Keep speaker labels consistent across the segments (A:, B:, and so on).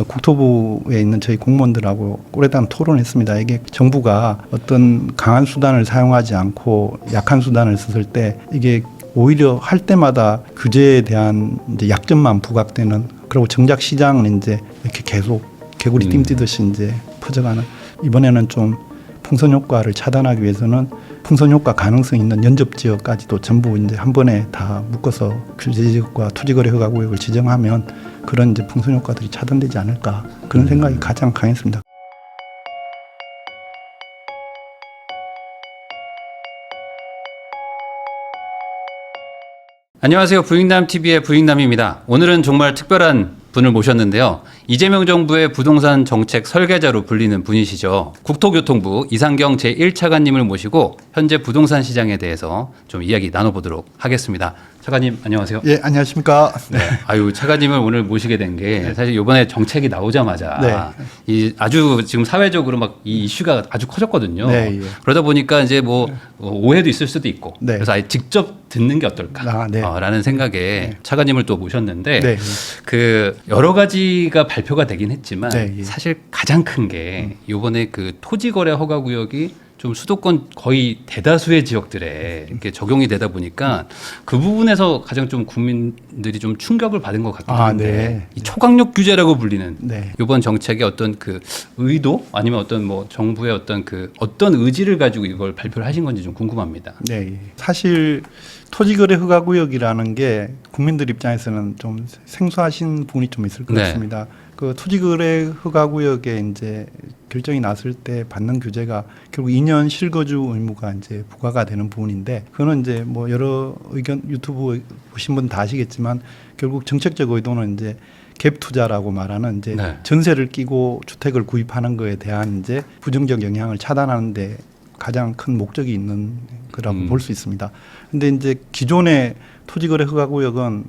A: 국토부에 있는 저희 공무원들하고 오랫동안 토론했습니다. 이게 정부가 어떤 강한 수단을 사용하지 않고 약한 수단을 썼을 때 이게 오히려 할 때마다 규제에 대한 이제 약점만 부각되는, 그리고 정작 시장은 이제 이렇게 계속 개구리 띵 뛰듯이 이제 퍼져가는. 이번에는 좀 풍선 효과를 차단하기 위해서는 풍선 효과 가능성 있는 연접 지역까지도 전부 이제 한 번에 다 묶어서 규제 지역과 토지거래 허가 구역을 지정하면 그런 이제 풍선 효과들이 차단되지 않을까, 그런 생각이 가장 강했습니다.
B: 안녕하세요. 부익남TV의 부익남입니다. 오늘은 정말 특별한 분을 모셨는데요. 이재명 정부의 부동산 정책 설계자로 불리는 분이시죠. 국토교통부 이상경 제1차관님을 모시고 현재 부동산 시장에 대해서 좀 이야기 나눠보도록 하겠습니다. 차관님 안녕하세요.
A: 예, 안녕하십니까.
B: 네. 아유, 차관님을 오늘 모시게 된 게 사실 이번에 정책이 나오자마자 이 아주 지금 사회적으로 막 이 이슈가 아주 커졌거든요.
A: 네, 예.
B: 그러다 보니까 이제 뭐 오해도 있을 수도 있고 그래서 아예 직접 듣는 게 어떨까 라는 생각에 차관님을 또 모셨는데 그 여러 가지가 발표가 되긴 했지만 사실 가장 큰 게 이번에 그 토지거래 허가구역이 좀 수도권 거의 대다수의 지역들에 이렇게 적용이 되다 보니까 그 부분에서 가장 좀 국민들이 좀 충격을 받은 것 같긴 한데 이 초강력 규제라고 불리는 이번 정책의 어떤 그 의도 아니면 어떤 뭐 정부의 어떤 그 어떤 의지를 가지고 이걸 발표를 하신 건지 좀 궁금합니다.
A: 네, 사실 토지거래 허가구역이라는 게 국민들 입장에서는 좀 생소하신 부분이 좀 있을 것 같습니다. 그 토지거래 허가구역에 이제 결정이 났을 때 받는 규제가 결국 2년 실거주 의무가 이제 부과가 되는 부분인데, 그거는 이제 뭐 여러 의견 유튜브 보신 분 다 아시겠지만 결국 정책적 의도는 이제 갭 투자라고 말하는 이제 전세를 끼고 주택을 구입하는 거에 대한 이제 부정적 영향을 차단하는데 가장 큰 목적이 있는 거라고 볼 수 있습니다. 근데 이제 기존의 토지거래 허가구역은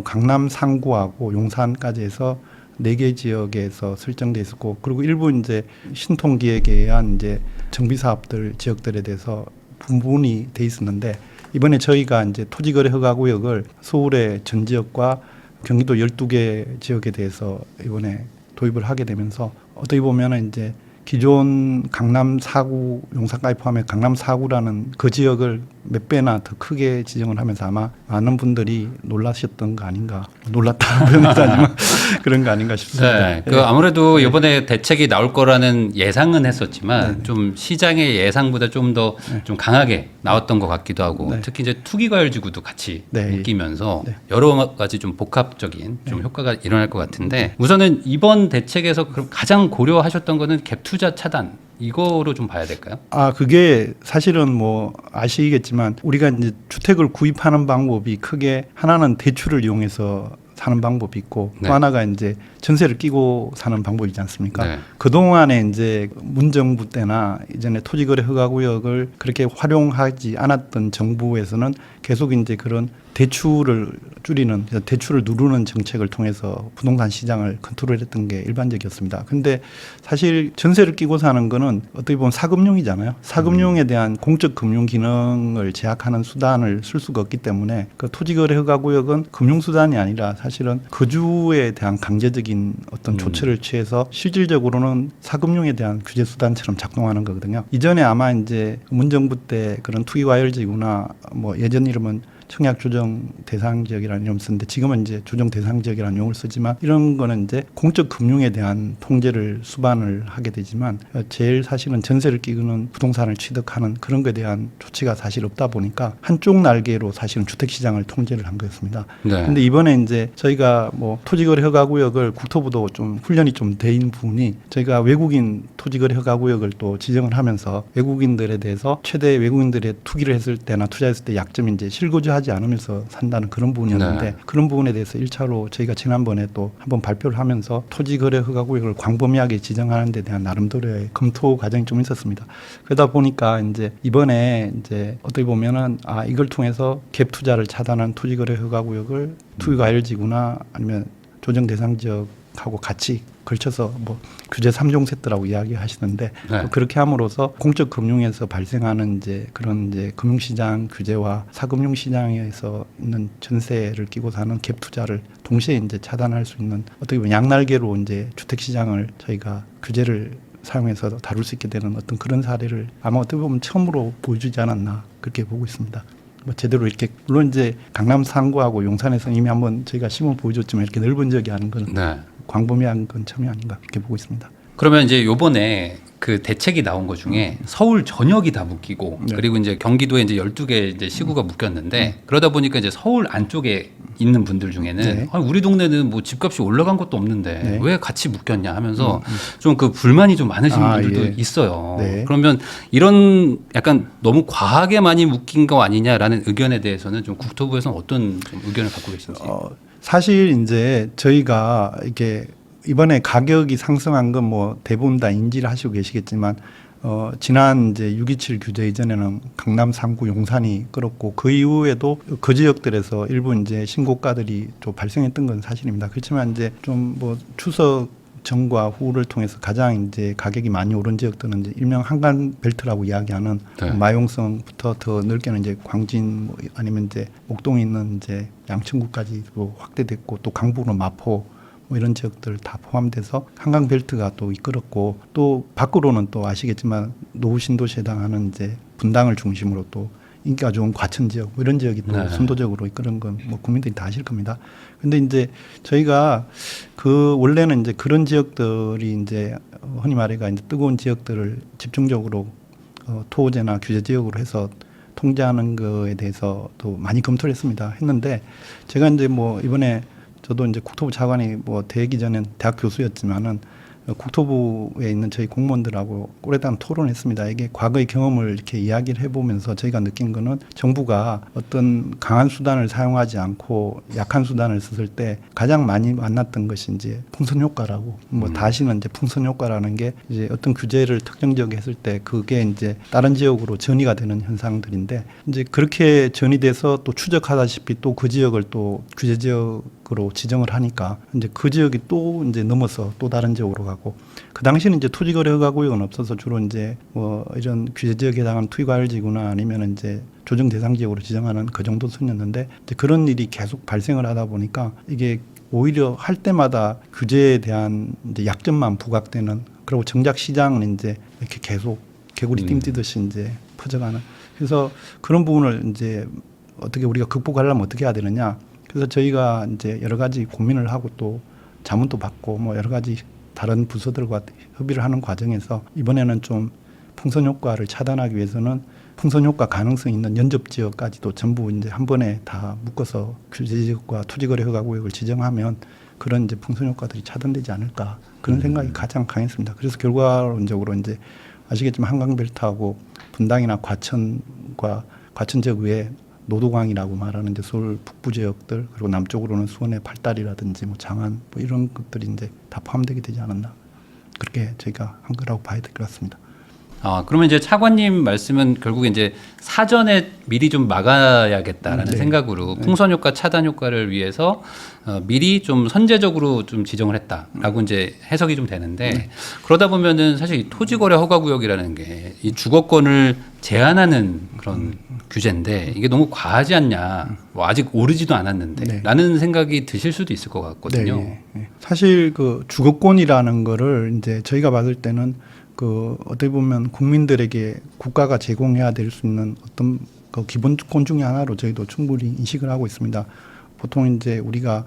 A: 강남 상구하고 용산까지 해서 4개 지역에서 설정돼 있었고, 그리고 일부 이제 신통기획에 의한 이제 정비 사업들 지역들에 대해서 분분히 돼 있었는데, 이번에 저희가 이제 토지거래 허가구역을 서울의 전 지역과 경기도 12개 지역에 대해서 이번에 도입을 하게 되면서 어떻게 보면은 이제 기존 강남 4구, 용산까지 포함해 강남 4구라는 그 지역을 몇 배나 더 크게 지정을 하면서 아마 많은 분들이 놀라셨던 거 아닌가, 놀랐다 표현하지만 그런 거 아닌가 싶습니다.
B: 그 아무래도 이번에 대책이 나올 거라는 예상은 했었지만 좀 시장의 예상보다 좀 더 좀 강하게 나왔던 것 같기도 하고 특히 이제 투기과열지구도 같이 묶이면서 여러 가지 좀 복합적인 좀 효과가 일어날 것 같은데, 우선은 이번 대책에서 그럼 가장 고려하셨던 거는 갭 투자 차단, 이거로 좀 봐야 될까요?
A: 그게 사실은 뭐 아시겠지만 우리가 이제 주택을 구입하는 방법이 크게 하나는 대출을 이용해서 사는 방법이 있고 또 하나가 이제 전세를 끼고 사는 방법이지 않습니까? 그동안에 이제 문정부 때나 이전에 토지거래 허가구역을 그렇게 활용하지 않았던 정부에서는 계속 이제 그런 대출을 줄이는, 대출을 누르는 정책을 통해서 부동산 시장을 컨트롤했던 게 일반적이었습니다. 근데 사실 전세를 끼고 사는 거는 어떻게 보면 사금융이잖아요. 사금융에 대한 공적 금융 기능을 제약하는 수단을 쓸 수가 없기 때문에 그 토지거래 허가구역은 금융수단이 아니라 사실은 거주에 대한 강제적인 어떤 조처를 취해서 실질적으로는 사금융에 대한 규제 수단처럼 작동하는 거거든요. 이전에 아마 이제 문정부 때 그런 투기과열지구나 뭐 예전 이름은 청약 조정 대상 지역이라는 이름을 쓰는데 지금은 이제 조정 대상 지역이라는 용어를 쓰지만, 이런 거는 이제 공적 금융에 대한 통제를 수반을 하게 되지만 제일 사실은 전세를 끼고는 부동산을 취득하는 그런 거에 대한 조치가 사실 없다 보니까 한쪽 날개로 사실은 주택 시장을 통제를 한 거였습니다. 근데 이번에 이제 저희가 뭐 토지거래 허가구역을 국토부도 좀 훈련이 좀 돼 있는 부분이, 저희가 외국인 토지거래 허가구역을 또 지정을 하면서 외국인들에 대해서 최대 외국인들의 투기를 했을 때나 투자했을 때 약점이 이제 실거주 하지 않으면서 산다는 그런 부분이었는데 그런 부분에 대해서 1차로 저희가 지난번에 또 한번 발표를 하면서 토지거래 허가구역을 광범위하게 지정하는 데 대한 나름대로의 검토 과정이 좀 있었습니다. 그러다 보니까 이제 이번에 이제 어떻게 보면은 이걸 통해서 갭 투자를 차단한 토지거래 허가구역을 투기과열지구나 아니면 조정 대상 지역하고 같이 걸쳐서 뭐 규제 3종 세트라고 이야기하시는데 그렇게 함으로써 공적 금융에서 발생하는 이제 그런 이제 금융시장 규제와 사금융 시장에서 있는 전세를 끼고 사는 갭 투자를 동시에 이제 차단할 수 있는 어떻게 보면 양날개로 이제 주택 시장을 저희가 규제를 사용해서 다룰 수 있게 되는 어떤 그런 사례를 아마 어떻게 보면 처음으로 보여주지 않았나 그렇게 보고 있습니다. 뭐 제대로 이렇게 물론 이제 강남 상구하고 용산에서 이미 한번 저희가 시범 보여줬지만 이렇게 넓은 지역이 하는 건 광범위한 건 처음이 아닌가 그렇게 보고 있습니다.
B: 그러면 이제 요번에 그 대책이 나온 것 중에 서울 전역이 다 묶이고 그리고 이제 경기도에 이제 12개 이제 시구가 묶였는데 그러다 보니까 이제 서울 안쪽에 있는 분들 중에는 아니, 우리 동네는 뭐 집값이 올라간 것도 없는데 왜 같이 묶였냐 하면서 좀 그 불만이 좀 많으신 분들도 있어요. 그러면 이런 약간 너무 과하게 많이 묶인 거 아니냐라는 의견에 대해서는 좀 국토부에서는 어떤 좀 의견을 갖고 계신지.
A: 사실 이제 저희가 이게 이번에 가격이 상승한 건 뭐 대부분 다 인지를 하시고 계시겠지만 지난 이제 6.27 규제 이전에는 강남, 상구, 용산이 끌었고 그 이후에도 그 지역들에서 일부 이제 신고가들이 좀 발생했던 건 사실입니다. 그렇지만 이제 좀 뭐 추석 전과 후를 통해서 가장 이제 가격이 많이 오른 지역들은 이제 일명 한강 벨트라고 이야기하는 마용성부터 더 넓게는 이제 광진 뭐 아니면 이제 목동에 있는 이제 양천구까지도 확대됐고 또 강북으로 마포 뭐 이런 지역들 다 포함돼서 한강 벨트가 또 이끌었고 또 밖으로는 또 아시겠지만 노후 신도시에 해당하는 이제 분당을 중심으로 또 인기가 좋은 과천 지역 뭐 이런 지역이 또 선도적으로 이끄는 건 뭐 국민들이 다 아실 겁니다. 근데 이제 저희가 그 원래는 이제 그런 지역들이 이제 흔히 말해가 이제 뜨거운 지역들을 집중적으로 토호제나 규제 지역으로 해서 통제하는 거에 대해서 또 많이 검토를 했는데 제가 이제 뭐 이번에 저도 이제 국토부 차관이 뭐 되기 전엔 대학 교수였지만은 국토부에 있는 저희 공무원들하고 오랫동안 토론했습니다. 이게 과거의 경험을 이렇게 이야기를 해보면서 저희가 느낀 거는 정부가 어떤 강한 수단을 사용하지 않고 약한 수단을 썼을 때 가장 많이 만났던 것이 이제 풍선 효과라고 뭐 다시는 이제 풍선 효과라는 게 이제 어떤 규제를 특정 지역에 했을 때 그게 이제 다른 지역으로 전이가 되는 현상들인데 이제 그렇게 전이돼서 또 추적하다시피 또 그 지역을 또 규제 지역으로 지정을 하니까 이제 그 지역이 또 이제 넘어서 또 다른 지역으로 가고 그 당시는 이제 토지거래 허가 구역은 없어서 주로 이제 뭐 이런 규제 지역에 해당하는 투기과열지구나 아니면 이제 조정 대상 지역으로 지정하는 그 정도 선이었는데 이제 그런 일이 계속 발생을 하다 보니까 이게 오히려 할 때마다 규제에 대한 이제 약점만 부각되는 그리고 정작 시장은 이제 이렇게 계속 개구리 띵 뛰듯이 이제 퍼져가는 그래서 그런 부분을 이제 어떻게 우리가 극복하려면 어떻게 해야 되느냐 그래서 저희가 이제 여러 가지 고민을 하고 또 자문도 받고 뭐 여러 가지 다른 부서들과 협의를 하는 과정에서 이번에는 좀 풍선 효과를 차단하기 위해서는 풍선 효과 가능성 있는 연접 지역까지도 전부 이제 한 번에 다 묶어서 규제 지역과 토지거래 허가 구역을 지정하면 그런 이제 풍선 효과들이 차단되지 않을까 그런 생각이 가장 강했습니다. 그래서 결과론적으로 이제 아시겠지만 한강벨트하고 분당이나 과천과 과천 지역 외에 노도강이라고 말하는 이제 서울 북부 지역들 그리고 남쪽으로는 수원의 팔다리라든지 뭐 장안 뭐 이런 것들이 이제 다 포함되게 되지 않았나 그렇게 저희가 한 거라고 봐야 될 것 같습니다.
B: 그러면 이제 차관님 말씀은 결국에 이제 사전에 미리 좀 막아야겠다라는 생각으로 풍선 효과 차단 효과를 위해서 미리 좀 선제적으로 좀 지정을 했다라고 이제 해석이 좀 되는데 그러다 보면은 사실 이 토지거래 허가구역이라는 게 이 주거권을 제한하는 그런 규제인데 이게 너무 과하지 않냐 뭐 아직 오르지도 않았는데 라는 생각이 드실 수도 있을 것 같거든요.
A: 사실 그 주거권이라는 거를 이제 저희가 봤을 때는 그 어떻게 보면 국민들에게 국가가 제공해야 될 수 있는 어떤 그 기본권 중에 하나로 저희도 충분히 인식을 하고 있습니다. 보통 이제 우리가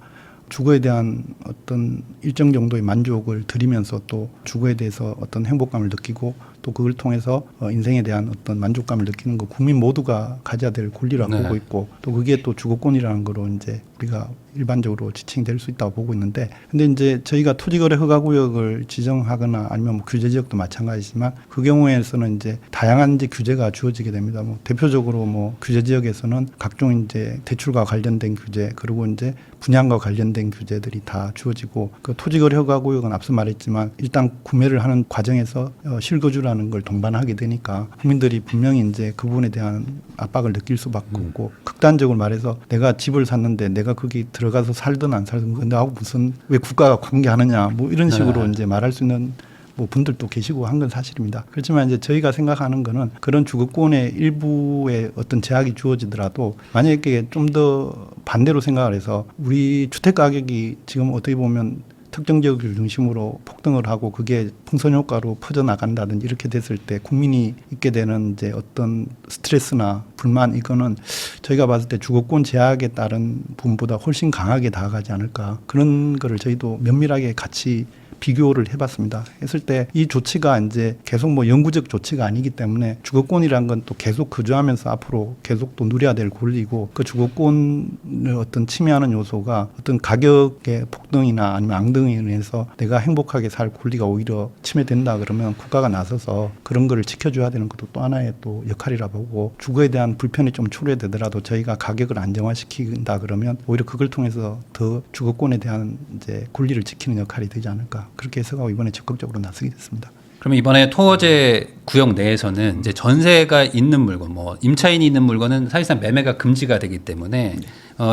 A: 주거에 대한 어떤 일정 정도의 만족을 드리면서 또 주거에 대해서 어떤 행복감을 느끼고 또 그걸 통해서 인생에 대한 어떤 만족감을 느끼는 거 국민 모두가 가져야 될 권리라고 보고 있고 또 그게 또 주거권이라는 거로 이제 우리가 일반적으로 지칭될 수 있다고 보고 있는데 근데 이제 저희가 토지거래 허가구역을 지정하거나 아니면 뭐 규제 지역도 마찬가지지만 그 경우에서는 이제 다양한 이제 규제가 주어지게 됩니다. 뭐 대표적으로 뭐 규제 지역에서는 각종 이제 대출과 관련된 규제 그리고 이제 분양과 관련된 규제들이 다 주어지고 그 토지거래 허가구역은 앞서 말했지만 일단 구매를 하는 과정에서 실거주라는 걸 동반하게 되니까 국민들이 분명히 이제 그 부분에 대한 압박을 느낄 수밖에 없고 극단적으로 말해서 내가 집을 샀는데 내가 내가 거기 들어가서 살든 안 살든 그거 나하고 무슨 왜 국가가 관계하느냐 뭐 이런 식으로 이제 말할 수 있는 뭐 분들도 계시고 한 건 사실입니다. 그렇지만 이제 저희가 생각하는 거는 그런 주거권의 일부의 어떤 제약이 주어지더라도 만약에 좀 더 반대로 생각을 해서 우리 주택 가격이 지금 어떻게 보면 특정 지역을 중심으로 폭등을 하고 그게 풍선 효과로 퍼져나간다든지 이렇게 됐을 때 국민이 있게 되는 이제 어떤 스트레스나 불만 이거는 저희가 봤을 때 주거권 제약에 따른 부분보다 훨씬 강하게 다가가지 않을까 그런 거를 저희도 면밀하게 같이 비교를 해봤습니다. 했을 때 이 조치가 이제 계속 뭐 영구적 조치가 아니기 때문에 주거권이란 건 또 계속 거주하면서 앞으로 계속 또 누려야 될 권리고 그 주거권을 어떤 침해하는 요소가 어떤 가격의 폭등이나 아니면 앙등에 의해서 내가 행복하게 살 권리가 오히려 침해된다 그러면 국가가 나서서 그런 거를 지켜줘야 되는 것도 또 하나의 또 역할이라 보고 주거에 대한 불편이 좀 초래되더라도 저희가 가격을 안정화시킨다 그러면 오히려 그걸 통해서 더 주거권에 대한 이제 권리를 지키는 역할이 되지 않을까. 그렇게 해석하고 이번에 적극적으로 나서게 됐습니다.
B: 그러면 이번에 토어제 구역 내에서는 이제 전세가 있는 물건, 뭐 임차인이 있는 물건은 사실상 매매가 금지가 되기 때문에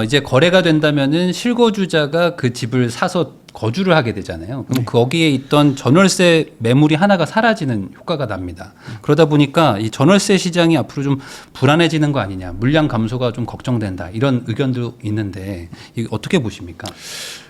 B: 이제 거래가 된다면은 실거주자가 그 집을 사서 거주를 하게 되잖아요. 그럼 거기에 있던 전월세 매물이 하나가 사라지는 효과가 납니다. 그러다 보니까 이 전월세 시장이 앞으로 좀 불안해지는 거 아니냐, 물량 감소가 좀 걱정된다 이런 의견도 있는데 이거 어떻게 보십니까?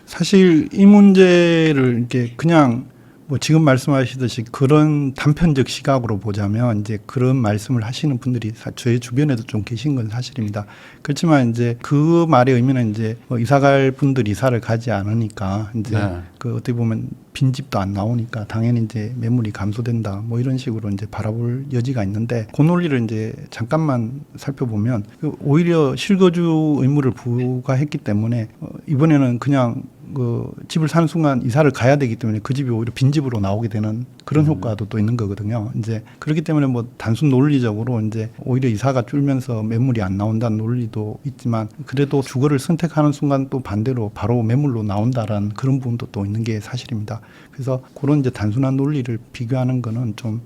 A: 사실 이 문제를 이렇게 그냥 뭐 지금 말씀하시듯이 그런 단편적 시각으로 보자면 이제 그런 말씀을 하시는 분들이 저희 주변에도 좀 계신 건 사실입니다. 그렇지만 이제 그 말의 의미는 이제 뭐 이사갈 분들이 이사를 가지 않으니까 이제 그 어떻게 보면 빈집도 안 나오니까 당연히 이제 매물이 감소된다 뭐 이런 식으로 이제 바라볼 여지가 있는데 그 논리를 이제 잠깐만 살펴보면 오히려 실거주 의무를 부과했기 때문에 이번에는 그냥 그 집을 사는 순간 이사를 가야 되기 때문에 그 집이 오히려 빈집으로 나오게 되는 그런 효과도 또 있는 거거든요. 이제 그렇기 때문에 뭐 단순 논리적으로 이제 오히려 이사가 줄면서 매물이 안 나온다는 논리도 있지만 그래도 주거를 선택하는 순간 또 반대로 바로 매물로 나온다라는 그런 부분도 또 있는 게 사실입니다. 그래서 그런 이제 단순한 논리를 비교하는 거는 좀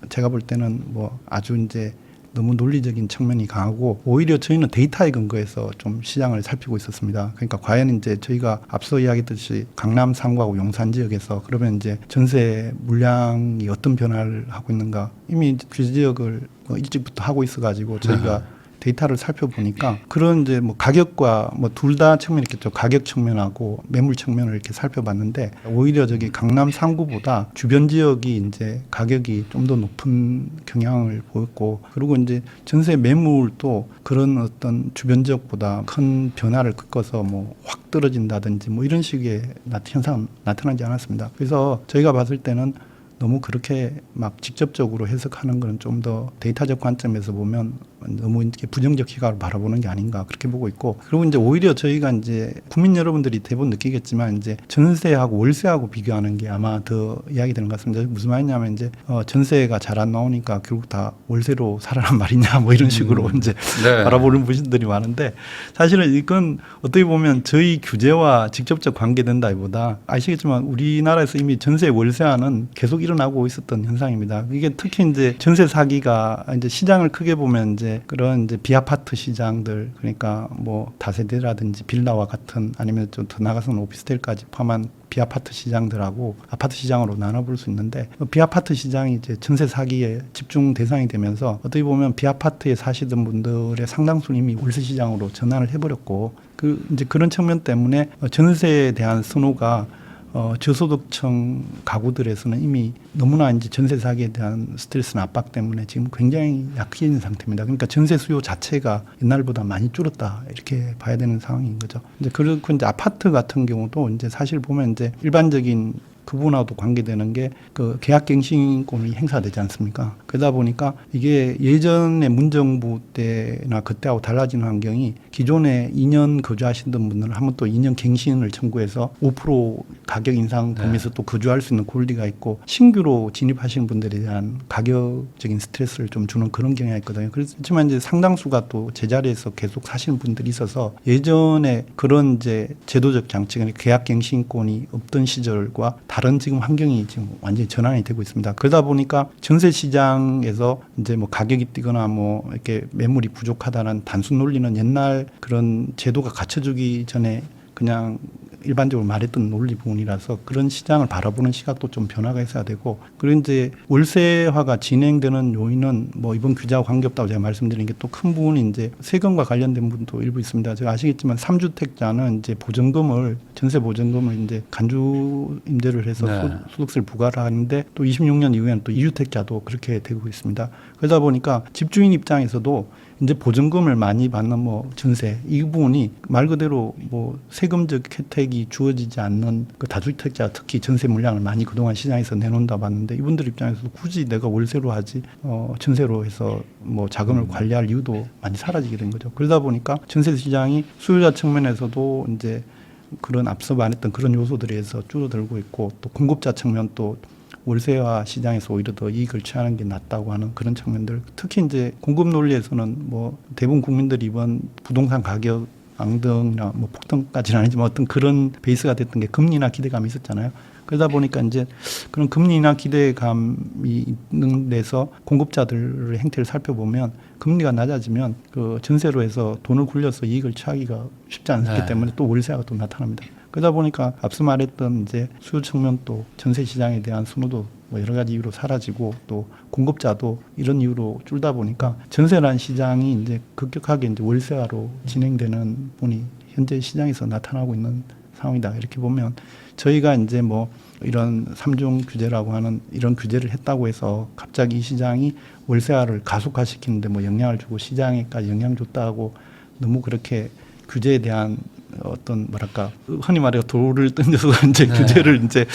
A: 제가 볼 때는 뭐 아주 이제 너무 논리적인 측면이 강하고 오히려 저희는 데이터에 근거해서 좀 시장을 살피고 있었습니다. 그러니까 과연 이제 저희가 앞서 이야기했듯이 강남, 상구하고 용산 지역에서 그러면 이제 전세 물량이 어떤 변화를 하고 있는가 이미 규제 지역을 일찍부터 하고 있어가지고 저희가 데이터를 살펴보니까 그런 이제 뭐 가격과 뭐 둘 다 측면이 있겠죠. 가격 측면하고 매물 측면을 이렇게 살펴봤는데 오히려 저기 강남 상구보다 주변 지역이 이제 가격이 좀 더 높은 경향을 보였고 그리고 이제 전세 매물도 그런 어떤 주변 지역보다 큰 변화를 겪어서 뭐 확 떨어진다든지 뭐 이런 식의 현상 나타나지 않았습니다. 그래서 저희가 봤을 때는 너무 그렇게 막 직접적으로 해석하는 건 좀 더 데이터적 관점에서 보면 너무 이렇게 부정적 시각을 바라보는 게 아닌가 그렇게 보고 있고 그리고 이제 오히려 저희가 이제 국민 여러분들이 대부분 느끼겠지만 이제 전세하고 월세하고 비교하는 게 아마 더 이야기되는 것 같습니다. 무슨 말이냐면 이제 전세가 잘 안 나오니까 결국 다 월세로 살아란 말이냐 뭐 이런 식으로 이제 바라보는 분들이 많은데 사실은 이건 어떻게 보면 저희 규제와 직접적 관계된다기보다 아시겠지만 우리나라에서 이미 전세 월세화는 계속 일어나고 있었던 현상입니다. 이게 특히 이제 전세 사기가 이제 시장을 크게 보면 이제 그런 이제 비아파트 시장들 그러니까 뭐 다세대라든지 빌라와 같은 아니면 좀 더 나가서는 오피스텔까지 포함한 비아파트 시장들하고 아파트 시장으로 나눠볼 수 있는데 비아파트 시장이 이제 전세 사기에 집중 대상이 되면서 어떻게 보면 비아파트에 사시던 분들의 상당수는 이미 월세 시장으로 전환을 해버렸고 그 이제 그런 측면 때문에 전세에 대한 선호가 저소득층 가구들에서는 이미 너무나 이제 전세 사기에 대한 스트레스나 압박 때문에 지금 굉장히 약해진 상태입니다. 그러니까 전세 수요 자체가 옛날보다 많이 줄었다 이렇게 봐야 되는 상황인 거죠. 이제 그렇고 이제 아파트 같은 경우도 이제 사실 보면 이제 일반적인 그분하고도 관계되는 게 그 계약갱신권이 행사되지 않습니까? 그러다 보니까 이게 예전에 문정부 때나 그때하고 달라지는 환경이 기존에 2년 거주하시던 분들은 한번 또 2년 갱신을 청구해서 5% 가격 인상 범위에서 또 거주할 수 있는 권리가 있고 신규로 진입하시는 분들에 대한 가격적인 스트레스를 좀 주는 그런 경향이 있거든요. 그렇지만 이제 상당수가 또 제자리에서 계속 사시는 분들이 있어서 예전에 그런 이제 제도적 장치가 계약갱신권이 없던 시절과 다른 지금 환경이 지금 완전히 전환이 되고 있습니다. 그러다 보니까 전세 시장에서 이제 뭐 가격이 뛰거나 뭐 이렇게 매물이 부족하다는 단순 논리는 옛날 그런 제도가 갖춰주기 전에 그냥 일반적으로 말했던 논리 부분이라서 그런 시장을 바라보는 시각도 좀 변화가 있어야 되고, 그리고 이제 월세화가 진행되는 요인은 뭐 이번 규제와 관계없다고 제가 말씀드린 게 또 큰 부분이 이제 세금과 관련된 부분도 일부 있습니다. 제가 아시겠지만 3주택자는 이제 보증금을 전세 보증금을 이제 간주 임대를 해서 소득세를 부과를 하는데 또 26년 이후에는 또 2주택자도 그렇게 되고 있습니다. 그러다 보니까 집주인 입장에서도 이제 보증금을 많이 받는 뭐 전세 이 부분이 말 그대로 뭐 세금적 혜택이 주어지지 않는 그 다주택자 특히 전세 물량을 많이 그동안 시장에서 내놓는다 봤는데 이분들 입장에서도 굳이 내가 월세로 하지 전세로 해서 뭐 자금을 관리할 이유도 많이 사라지게 된 거죠. 그러다 보니까 전세 시장이 수요자 측면에서도 이제 그런 앞서 말했던 그런 요소들에 의해서 줄어들고 있고, 또 공급자 측면 또 월세화 시장에서 오히려 더 이익을 취하는 게 낫다고 하는 그런 측면들, 특히 이제 공급 논리에서는 뭐 대부분 국민들이 이번 부동산 가격 앙등이나 뭐 폭등까지는 아니지만 어떤 그런 베이스가 됐던 게 금리나 기대감이 있었잖아요. 그러다 보니까 이제 그런 금리나 기대감이 있는 데서 공급자들의 행태를 살펴보면 금리가 낮아지면 그 전세로 해서 돈을 굴려서 이익을 취하기가 쉽지 않기 때문에 또 월세화가 또 나타납니다. 그러다 보니까 앞서 말했던 이제 수요 측면 또 전세 시장에 대한 선호도 뭐 여러 가지 이유로 사라지고 또 공급자도 이런 이유로 줄다 보니까 전세라는 시장이 이제 급격하게 이제 월세화로 진행되는 분이 현재 시장에서 나타나고 있는 상황이다. 이렇게 보면 저희가 이제 뭐 이런 3중 규제라고 하는 이런 규제를 했다고 해서 갑자기 이 시장이 월세화를 가속화시키는데 뭐 영향을 주고 시장에까지 영향 줬다고 너무 그렇게 규제에 대한 어떤 뭐랄까 흔히 말해 돌을 던져서 이제 규제를 이제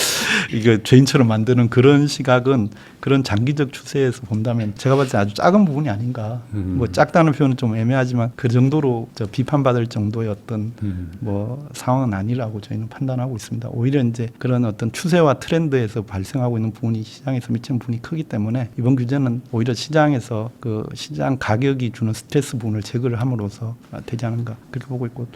A: 이거 죄인처럼 만드는 그런 시각은 그런 장기적 추세에서 본다면 제가 봤을 때 아주 작은 부분이 아닌가. 뭐 작다는 표현은 좀 애매하지만 그 정도로 비판받을 정도의 어떤 뭐 상황은 아니라고 저희는 판단하고 있습니다. 오히려 이제 그런 어떤 추세와 트렌드에서 발생하고 있는 부분이 시장에서 미치는 부분이 크기 때문에 이번 규제는 오히려 시장에서 그 시장 가격이 주는 스트레스 부분을 제거를 함으로써 되지 않은가 그렇게 보고 있고,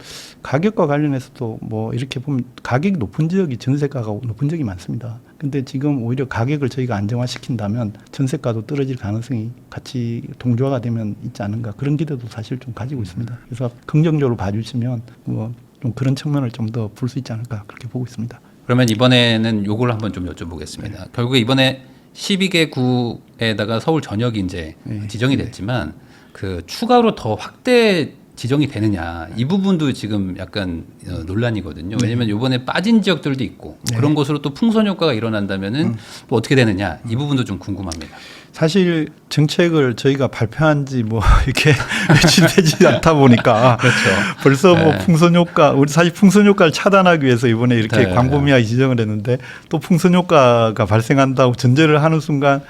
A: 가격과 관련해서도 뭐 이렇게 보면 가격이 높은 지역이 전세가가 높은 지역이 많습니다. 근데 지금 오히려 가격을 저희가 안정화시킨다면 전세가도 떨어질 가능성이 같이 동조화가 되면 있지 않은가 그런 기대도 사실 좀 가지고 있습니다. 그래서 긍정적으로 봐주시면 뭐 좀 그런 측면을 좀 더 볼 수 있지 않을까 그렇게 보고 있습니다.
B: 그러면 이번에는 요걸 한번 좀 여쭤보겠습니다. 네. 결국에 이번에 12개 구에다가 서울 전역이 이제 지정이 됐지만 그 추가로 더 확대 지정이 되느냐 이 부분도 지금 약간 논란이거든요. 왜냐하면 이번에 빠진 지역들도 있고 그런 곳으로 또 풍선 효과가 일어난다면은 또 어떻게 되느냐 이 부분도 좀 궁금합니다.
A: 사실 정책을 저희가 발표한 지 뭐 이렇게 며칠 되지 않다 보니까
B: 그렇죠.
A: 벌써 뭐 풍선 효과, 우리 사실 풍선 효과를 차단하기 위해서 이번에 이렇게 광범위하게 지정을 했는데 또 풍선 효과가 발생한다고 전제를 하는 순간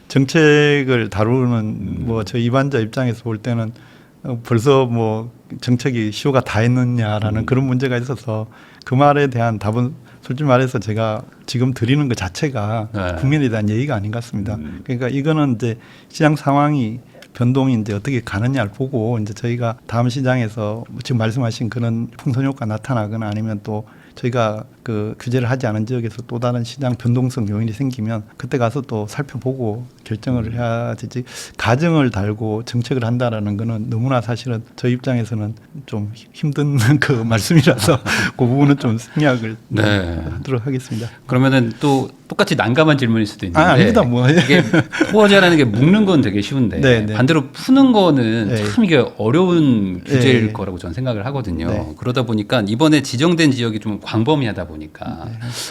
A: 정책을 다루는 뭐 저 입안자 입장에서 볼 때는 벌써 뭐 정책이 시효가 다 했느냐라는 그런 문제가 있어서 그 말에 대한 답은 솔직히 말해서 제가 지금 드리는 것 자체가 국민에 대한 예의가 아닌 것 같습니다. 그러니까 이거는 이제 시장 상황이 변동이 이제 어떻게 가느냐를 보고 이제 저희가 다음 시장에서 지금 말씀하신 그런 풍선 효과 나타나거나 아니면 또 저희가 그 규제를 하지 않은 지역에서 또 다른 시장 변동성 요인이 생기면 그때 가서 또 살펴보고 결정을 해야 되지, 가정을 달고 정책을 한다라는 거는 너무나 사실은 저희 입장에서는 좀 힘든 그 말씀이라서 그 부분은 좀 생략을 하도록 하겠습니다.
B: 그러면은 또 똑같이 난감한 질문일 수도 있는데
A: 아닙니다. 뭐.
B: 이게 포화제라는 게 묶는 건 되게 쉬운데 반대로 푸는 거는 참 이게 어려운 규제일 거라고 저는 생각을 하거든요. 그러다 보니까 이번에 지정된 지역이 좀 광범위하다 보니까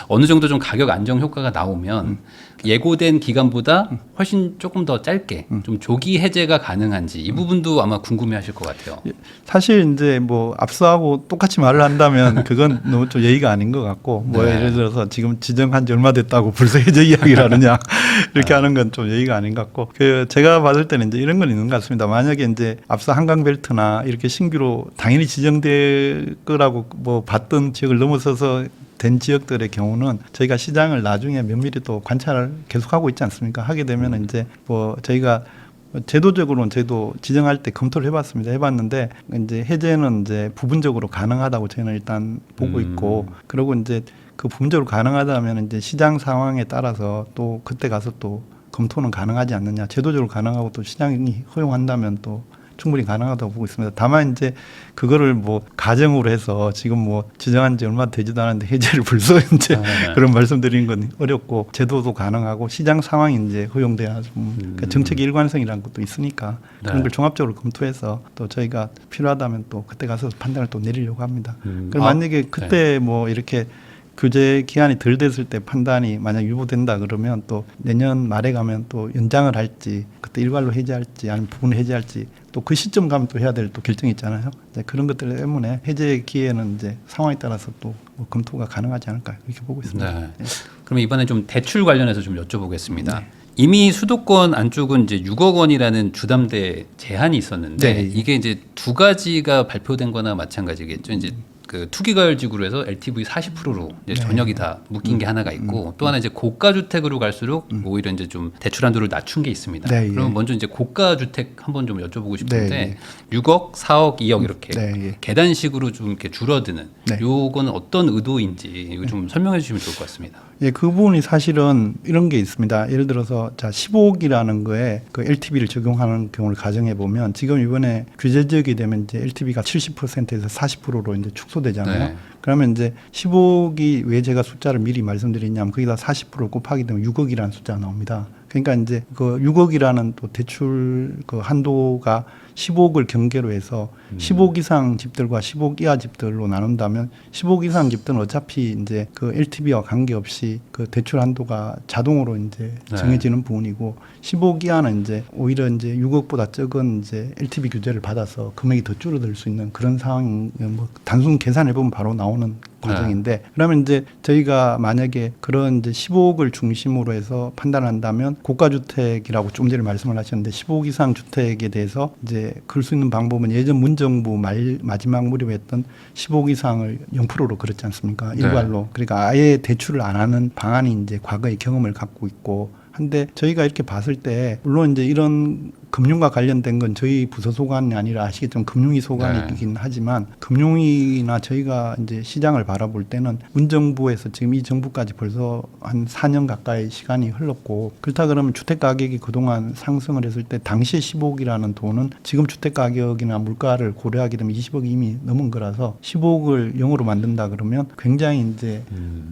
B: 어느 정도 좀 가격 안정 효과가 나오면 예고된 기간보다 훨씬 조금 더 짧게 좀 조기 해제가 가능한지 이 부분도 아마 궁금해하실 것 같아요.
A: 사실 이제 뭐 앞서하고 똑같이 말을 한다면 그건 너무 좀 예의가 아닌 것 같고 뭐 예를 들어서 지금 지정한 지 얼마 됐다고 벌써 해제 이야기를 하느냐 이렇게 하는 건 좀 예의가 아닌 것 같고, 그 제가 봤을 때는 이제 이런 건 있는 것 같습니다. 만약에 이제 앞서 한강벨트나 이렇게 신규로 당연히 지정될 거라고 뭐 봤던 지역을 넘어서서 된 지역들의 경우는 저희가 시장을 나중에 면밀히 또 관찰을 계속하고 있지 않습니까? 하게 되면 이제 뭐 저희가 제도적으로는 저희도 지정할 때 검토를 해봤습니다. 해봤는데 이제 해제는 이제 부분적으로 가능하다고 저희는 일단 보고 있고, 그리고 이제 그 부분적으로 가능하다면 이제 시장 상황에 따라서 또 그때 가서 또 검토는 가능하지 않느냐. 제도적으로 가능하고 또 시장이 허용한다면 또 충분히 가능하다고 보고 있습니다. 다만 이제 그거를 뭐 가정으로 해서 지금 뭐 지정한 지 얼마 되지도 않았는데 해제를 불서 이제 그런 말씀드리는 건 어렵고 제도도 가능하고 시장 상황이 이제 허용돼야 좀 그러니까 정책 일관성이라는 것도 있으니까 그런 걸 종합적으로 검토해서 또 저희가 필요하다면 또 그때 가서 판단을 또 내리려고 합니다. 그럼 만약에 그때 뭐 이렇게 규제 기한이 덜 됐을 때 판단이 만약 유보된다 그러면 또 내년 말에 가면 또 연장을 할지 그때 일괄로 해제할지 아니면 부분 해제할지 또 그 시점 가면 또 해야 될 또 결정이 있잖아요. 이제 그런 것들 때문에 해제 기회는 이제 상황에 따라서 또 뭐 검토가 가능하지 않을까 이렇게 보고 있습니다.
B: 네. 그럼 이번에 좀 대출 관련해서 좀 여쭤보겠습니다. 이미 수도권 안쪽은 이제 6억 원이라는 주담대 제한이 있었는데 이게 이제 두 가지가 발표된 거나 마찬가지겠죠. 이제 그 투기과열지구로 해서 LTV 40%로 이제 전역이 다 묶인 게 하나가 있고 또 하나 이제 고가 주택으로 갈수록 오히려 이제 좀 대출 한도를 낮춘 게 있습니다. 그럼 먼저 이제 고가 주택 한번 좀 여쭤보고 싶은데 6억, 4억, 2억 이렇게 계단식으로 좀 이렇게 줄어드는 요거는 어떤 의도인지 이거 좀 설명해 주시면 좋을 것 같습니다.
A: 예, 그 부분이 사실은 이런 게 있습니다. 예를 들어서 자 15억이라는 거에 그 LTV를 적용하는 경우를 가정해 보면 지금 이번에 규제 지역이 되면 이제 LTV가 70%에서 40%로 이제 축소되잖아요. 그러면 이제 15억이 왜 제가 숫자를 미리 말씀드리냐면 거기다 40% 곱하기 되면 6억이라는 숫자가 나옵니다. 그러니까 이제 그 6억이라는 또 대출 그 한도가 15억을 경계로 해서 15억 이상 집들과 15억 이하 집들로 나눈다면 15억 이상 집들은 어차피 이제 그 LTV와 관계없이 그 대출 한도가 자동으로 이제 정해지는 부분이고 15억 이하는 이제 오히려 이제 6억보다 적은 이제 LTV 규제를 받아서 금액이 더 줄어들 수 있는 그런 상황 뭐 단순 계산해 보면 바로 나오는 과정인데 그러면 이제 저희가 만약에 그런 이제 15억을 중심으로 해서 판단을 한다면 고가주택이라고 좀 전에 말씀을 하셨는데 15억 이상 주택에 대해서 이제 그럴 수 있는 방법은 예전 문정부 마지막 무렵에 했던 15억 이상을 0%로 그랬지 않습니까? 일괄로. 그러니까 아예 대출을 안 하는 방안이 이제 과거의 경험을 갖고 있고 한데 저희가 이렇게 봤을 때 물론 이제 이런 금융과 관련된 건 저희 부서 소관이 아니라 아시겠지만 금융위 소관이긴 하지만 금융위나 저희가 이제 시장을 바라볼 때는 문정부에서 지금 이 정부까지 벌써 한 4년 가까이 시간이 흘렀고 그렇다 그러면 주택 가격이 그동안 상승을 했을 때 당시에 15억이라는 돈은 지금 주택 가격이나 물가를 고려하게 되면 20억이 이미 넘은 거라서 15억을 0으로 만든다 그러면 굉장히 이제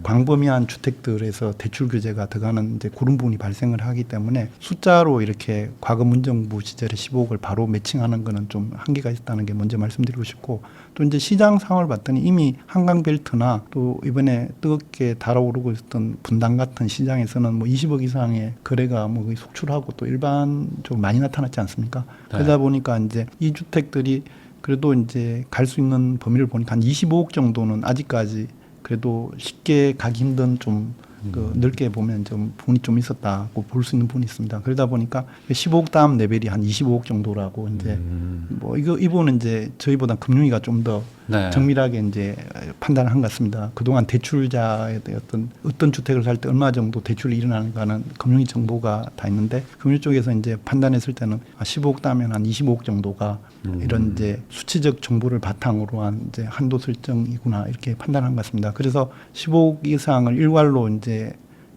A: 광범위한 주택들에서 대출 규제가 들어가는 이제 그런 부분이 발생을 하기 때문에 숫자로 이렇게 과거 문정부 시절에 15억을 바로 매칭하는 거는 좀 한계가 있다는 게 먼저 말씀드리고 싶고 또 이제 시장 상황을 봤더니 이미 한강벨트나 또 이번에 뜨겁게 달아오르고 있었던 분당 같은 시장에서는 뭐 20억 이상의 거래가 뭐 속출하고 또 일반적으로 많이 나타났지 않습니까? 그러다 보니까 이제 이 주택들이 그래도 이제 갈 수 있는 범위를 보니까 한 25억 정도는 아직까지 그래도 쉽게 가기 힘든 좀 그 넓게 보면 좀 부분이 좀 있었다고 볼 수 있는 부분이 있습니다. 그러다 보니까 15억 다음 레벨이 한 25억 정도라고 이제 뭐 이 부분은 이제 저희보다 금융위가 좀 더 정밀하게 이제 판단을 한 것 같습니다. 그동안 대출자에 대한 어떤 주택을 살 때 얼마 정도 대출이 일어나는가는 금융위 정보가 다 있는데 금융 쪽에서 이제 판단했을 때는 15억 따면 한 25억 정도가 이런 이제 수치적 정보를 바탕으로 한 이제 한도 설정이구나 이렇게 판단한 것 같습니다. 그래서 15억 이상을 일괄로 이제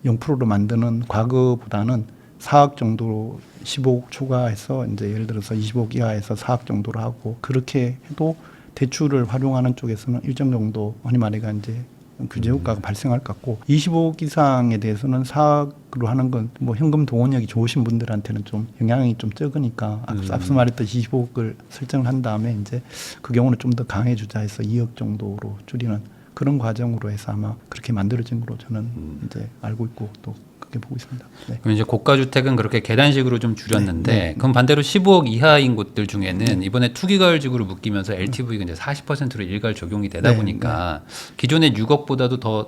A: 0%로 만드는 과거보다는 4억 정도로 15억 초과해서 이제 예를 들어서 25억 이하에서 4억 정도로 하고 그렇게 해도 대출을 활용하는 쪽에서는 일정 정도 흔히 말해가 이제 규제 효과가 발생할 것 같고 25억 이상에 대해서는 4억으로 하는 건 뭐 현금 동원력이 좋으신 분들한테는 좀 영향이 좀 적으니까 앞서 말했듯이 25억을 설정을 한 다음에 이제 그 경우는 좀 더 강해 주자 해서 2억 정도로 줄이는 그런 과정으로 해서 아마 그렇게 만들어진 걸로 저는 이제 알고 있고 또 그렇게 보고 있습니다. 네.
B: 그럼 이제 고가 주택은 그렇게 계단식으로 좀 줄였는데 그럼 반대로 15억 이하인 곳들 중에는 이번에 투기과열지구로 묶이면서 LTV가 이제 40%로 일괄 적용이 되다 보니까 기존의 6억보다도 더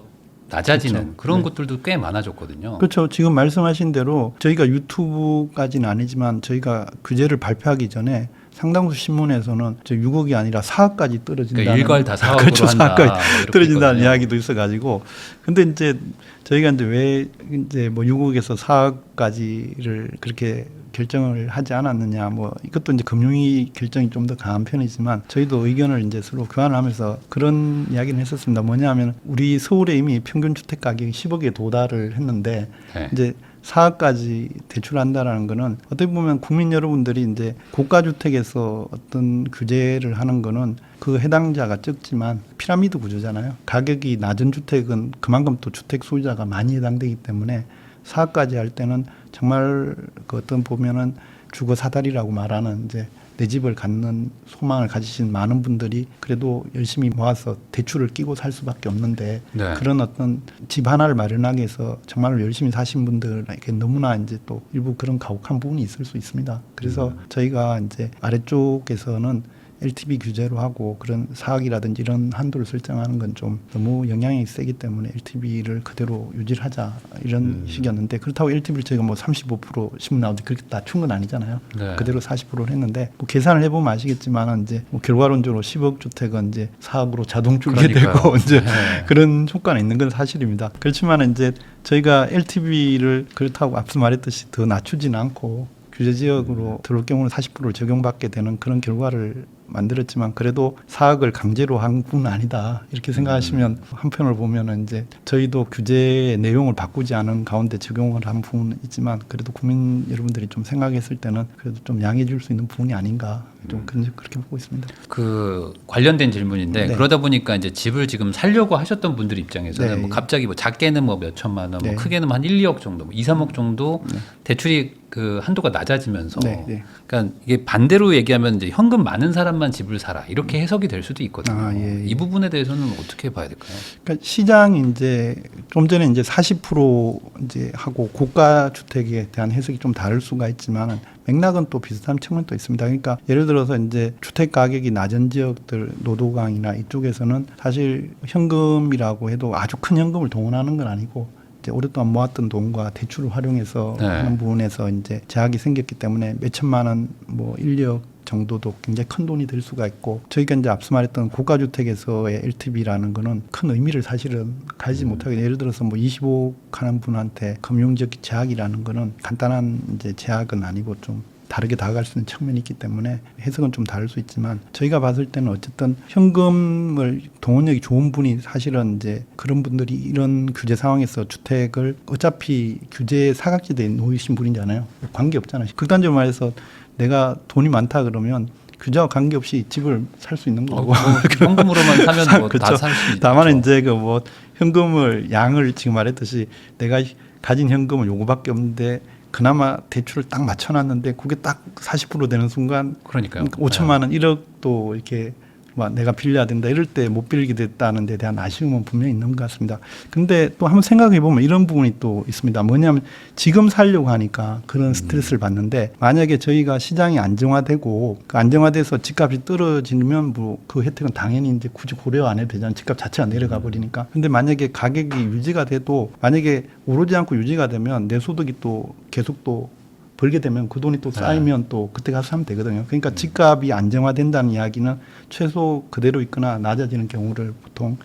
B: 낮아지는 그런 곳들도 꽤 많아졌거든요.
A: 그렇죠. 지금 말씀하신 대로 저희가 유튜브까지는 아니지만 저희가 규제를 발표하기 전에 상당수 신문에서는 6억이 아니라 4억까지 떨어진다는
B: 그러니까 일괄 다 4억으로
A: 그렇죠.
B: 한다.
A: 4억까지 떨어진다는 이야기도 있어가지고 근데 이제 저희가 이제 왜 이제 뭐 6억에서 4억까지를 그렇게 결정을 하지 않았느냐. 뭐 이것도 이제 금융위 결정이 좀 더 강한 편이지만 저희도 의견을 이제 서로 교환을 하면서 그런 이야기를 했었습니다. 뭐냐면 우리 서울에 이미 평균 주택 가격이 10억에 도달을 했는데
B: 네.
A: 이제 4억까지 대출한다라는 거는 어떻게 보면 국민 여러분들이 이제 고가주택에서 어떤 규제를 하는 거는 그 해당자가 적지만 피라미드 구조잖아요. 가격이 낮은 주택은 그만큼 또 주택 소유자가 많이 해당되기 때문에 4억까지 할 때는 정말 그 어떤 보면은 주거 사다리라고 말하는 이제 내 집을 갖는 소망을 가지신 많은 분들이 그래도 열심히 모아서 대출을 끼고 살 수밖에 없는데
B: 네.
A: 그런 어떤 집 하나를 마련하기 위해서 정말 열심히 사신 분들에게 너무나 이제 또 일부 그런 가혹한 부분이 있을 수 있습니다. 그래서 저희가 이제 아래쪽에서는 LTV 규제로 하고 그런 4억이라든지 이런 한도를 설정하는 건 좀 너무 영향이 세기 때문에 LTV를 그대로 유지를 하자 이런 식이었는데 그렇다고 LTV를 저희가 뭐 35% 신문 나오는데 그렇게 낮춘 건 아니잖아요.
B: 네.
A: 그대로 40%를 했는데 뭐 계산을 해보면 아시겠지만 이제 뭐 결과론적으로 10억 주택은 이제 4억으로 자동 줄게 되고 이제
B: 네.
A: 그런 효과는 있는 건 사실입니다. 그렇지만 이제 저희가 LTV를 그렇다고 앞서 말했듯이 더 낮추지는 않고 규제 지역으로 들어올 경우는 40%를 적용받게 되는 그런 결과를 만들었지만 그래도 4억을 강제로 한 부분은 아니다 이렇게 생각하시면 한편으로 보면은 이제 저희도 규제의 내용을 바꾸지 않은 가운데 적용을 한 부분은 있지만 그래도 국민 여러분들이 좀 생각했을 때는 그래도 좀 양해해 줄 수 있는 부분이 아닌가 좀 그렇게 보고 있습니다.
B: 그 관련된 질문인데
A: 네.
B: 그러다 보니까 이제 집을 지금 살려고 하셨던 분들 입장에서는
A: 네.
B: 뭐 갑자기 뭐 작게는 뭐 몇 천만 원,
A: 네.
B: 뭐 크게는 한 1, 2억 정도, 뭐 2, 3억 정도
A: 네.
B: 대출이 그 한도가 낮아지면서
A: 네. 네.
B: 그러니까 이게 반대로 얘기하면 이제 현금 많은 사람만 집을 사라 이렇게 해석이 될 수도 있거든요.
A: 아, 예, 예.
B: 이 부분에 대해서는 어떻게 봐야 될까요?
A: 그러니까 시장이 이제 좀 전에 이제 40% 이제 하고 고가 주택에 대한 해석이 좀 다를 수가 있지만 맥락은 또 비슷한 측면도 있습니다. 그러니까 예를 들어서 이제 주택 가격이 낮은 지역들 노도강이나 이쪽에서는 사실 현금이라고 해도 아주 큰 현금을 동원하는 건 아니고 이제 오랫동안 모았던 돈과 대출을 활용해서
B: 네.
A: 하는 부분에서 이제 제약이 생겼기 때문에 몇 천만 원, 뭐 1, 2억 정도도 굉장히 큰 돈이 될 수가 있고 저희가 이제 앞서 말했던 고가주택에서의 LTV라는 거는 큰 의미를 사실은 가지지 못하게 예를 들어서 뭐 25억 하는 분한테 금융적 제약이라는 거는 간단한 이제 제약은 아니고 좀 다르게 다가갈 수 있는 측면이 있기 때문에 해석은 좀 다를 수 있지만 저희가 봤을 때는 어쨌든 현금을 동원력이 좋은 분이 사실은 이제 그런 분들이 이런 규제 상황에서 주택을 어차피 규제 사각지대에 놓이신 분이잖아요. 관계 없잖아요. 극단적으로 말해서 내가 돈이 많다 그러면 규제와 관계없이 집을 살 수 있는 거고
B: 현금으로만 사면 뭐 다
A: 그렇죠.
B: 살 수 있죠.
A: 다만 이제 그 뭐 현금을 양을 지금 말했듯이 내가 가진 현금은 요거밖에 없는데 그나마 대출을 딱 맞춰놨는데 그게 딱 40% 되는 순간
B: 그러니까요.
A: 5천만 원 1억도 이렇게 막 내가 빌려야 된다 이럴 때 못 빌리게 됐다는 데 대한 아쉬움은 분명히 있는 것 같습니다. 근데 또 한번 생각해 보면 이런 부분이 또 있습니다. 뭐냐면 지금 살려고 하니까 그런 스트레스를 받는데 만약에 저희가 시장이 안정화되고 그 안정화돼서 집값이 떨어지면 뭐 그 혜택은 당연히 이제 굳이 고려 안 해도 되잖아요. 집값 자체가 내려가 버리니까. 근데 만약에 가격이 유지가 돼도 만약에 오르지 않고 유지가 되면 내 소득이 또 계속 또 벌게 되면 그 돈이 또 쌓이면 또 그때 가서 사면 되거든요. 그러니까 집값이 안정화된다는 이야기는 최소 그대로 있거나 낮아지는 경우를 보통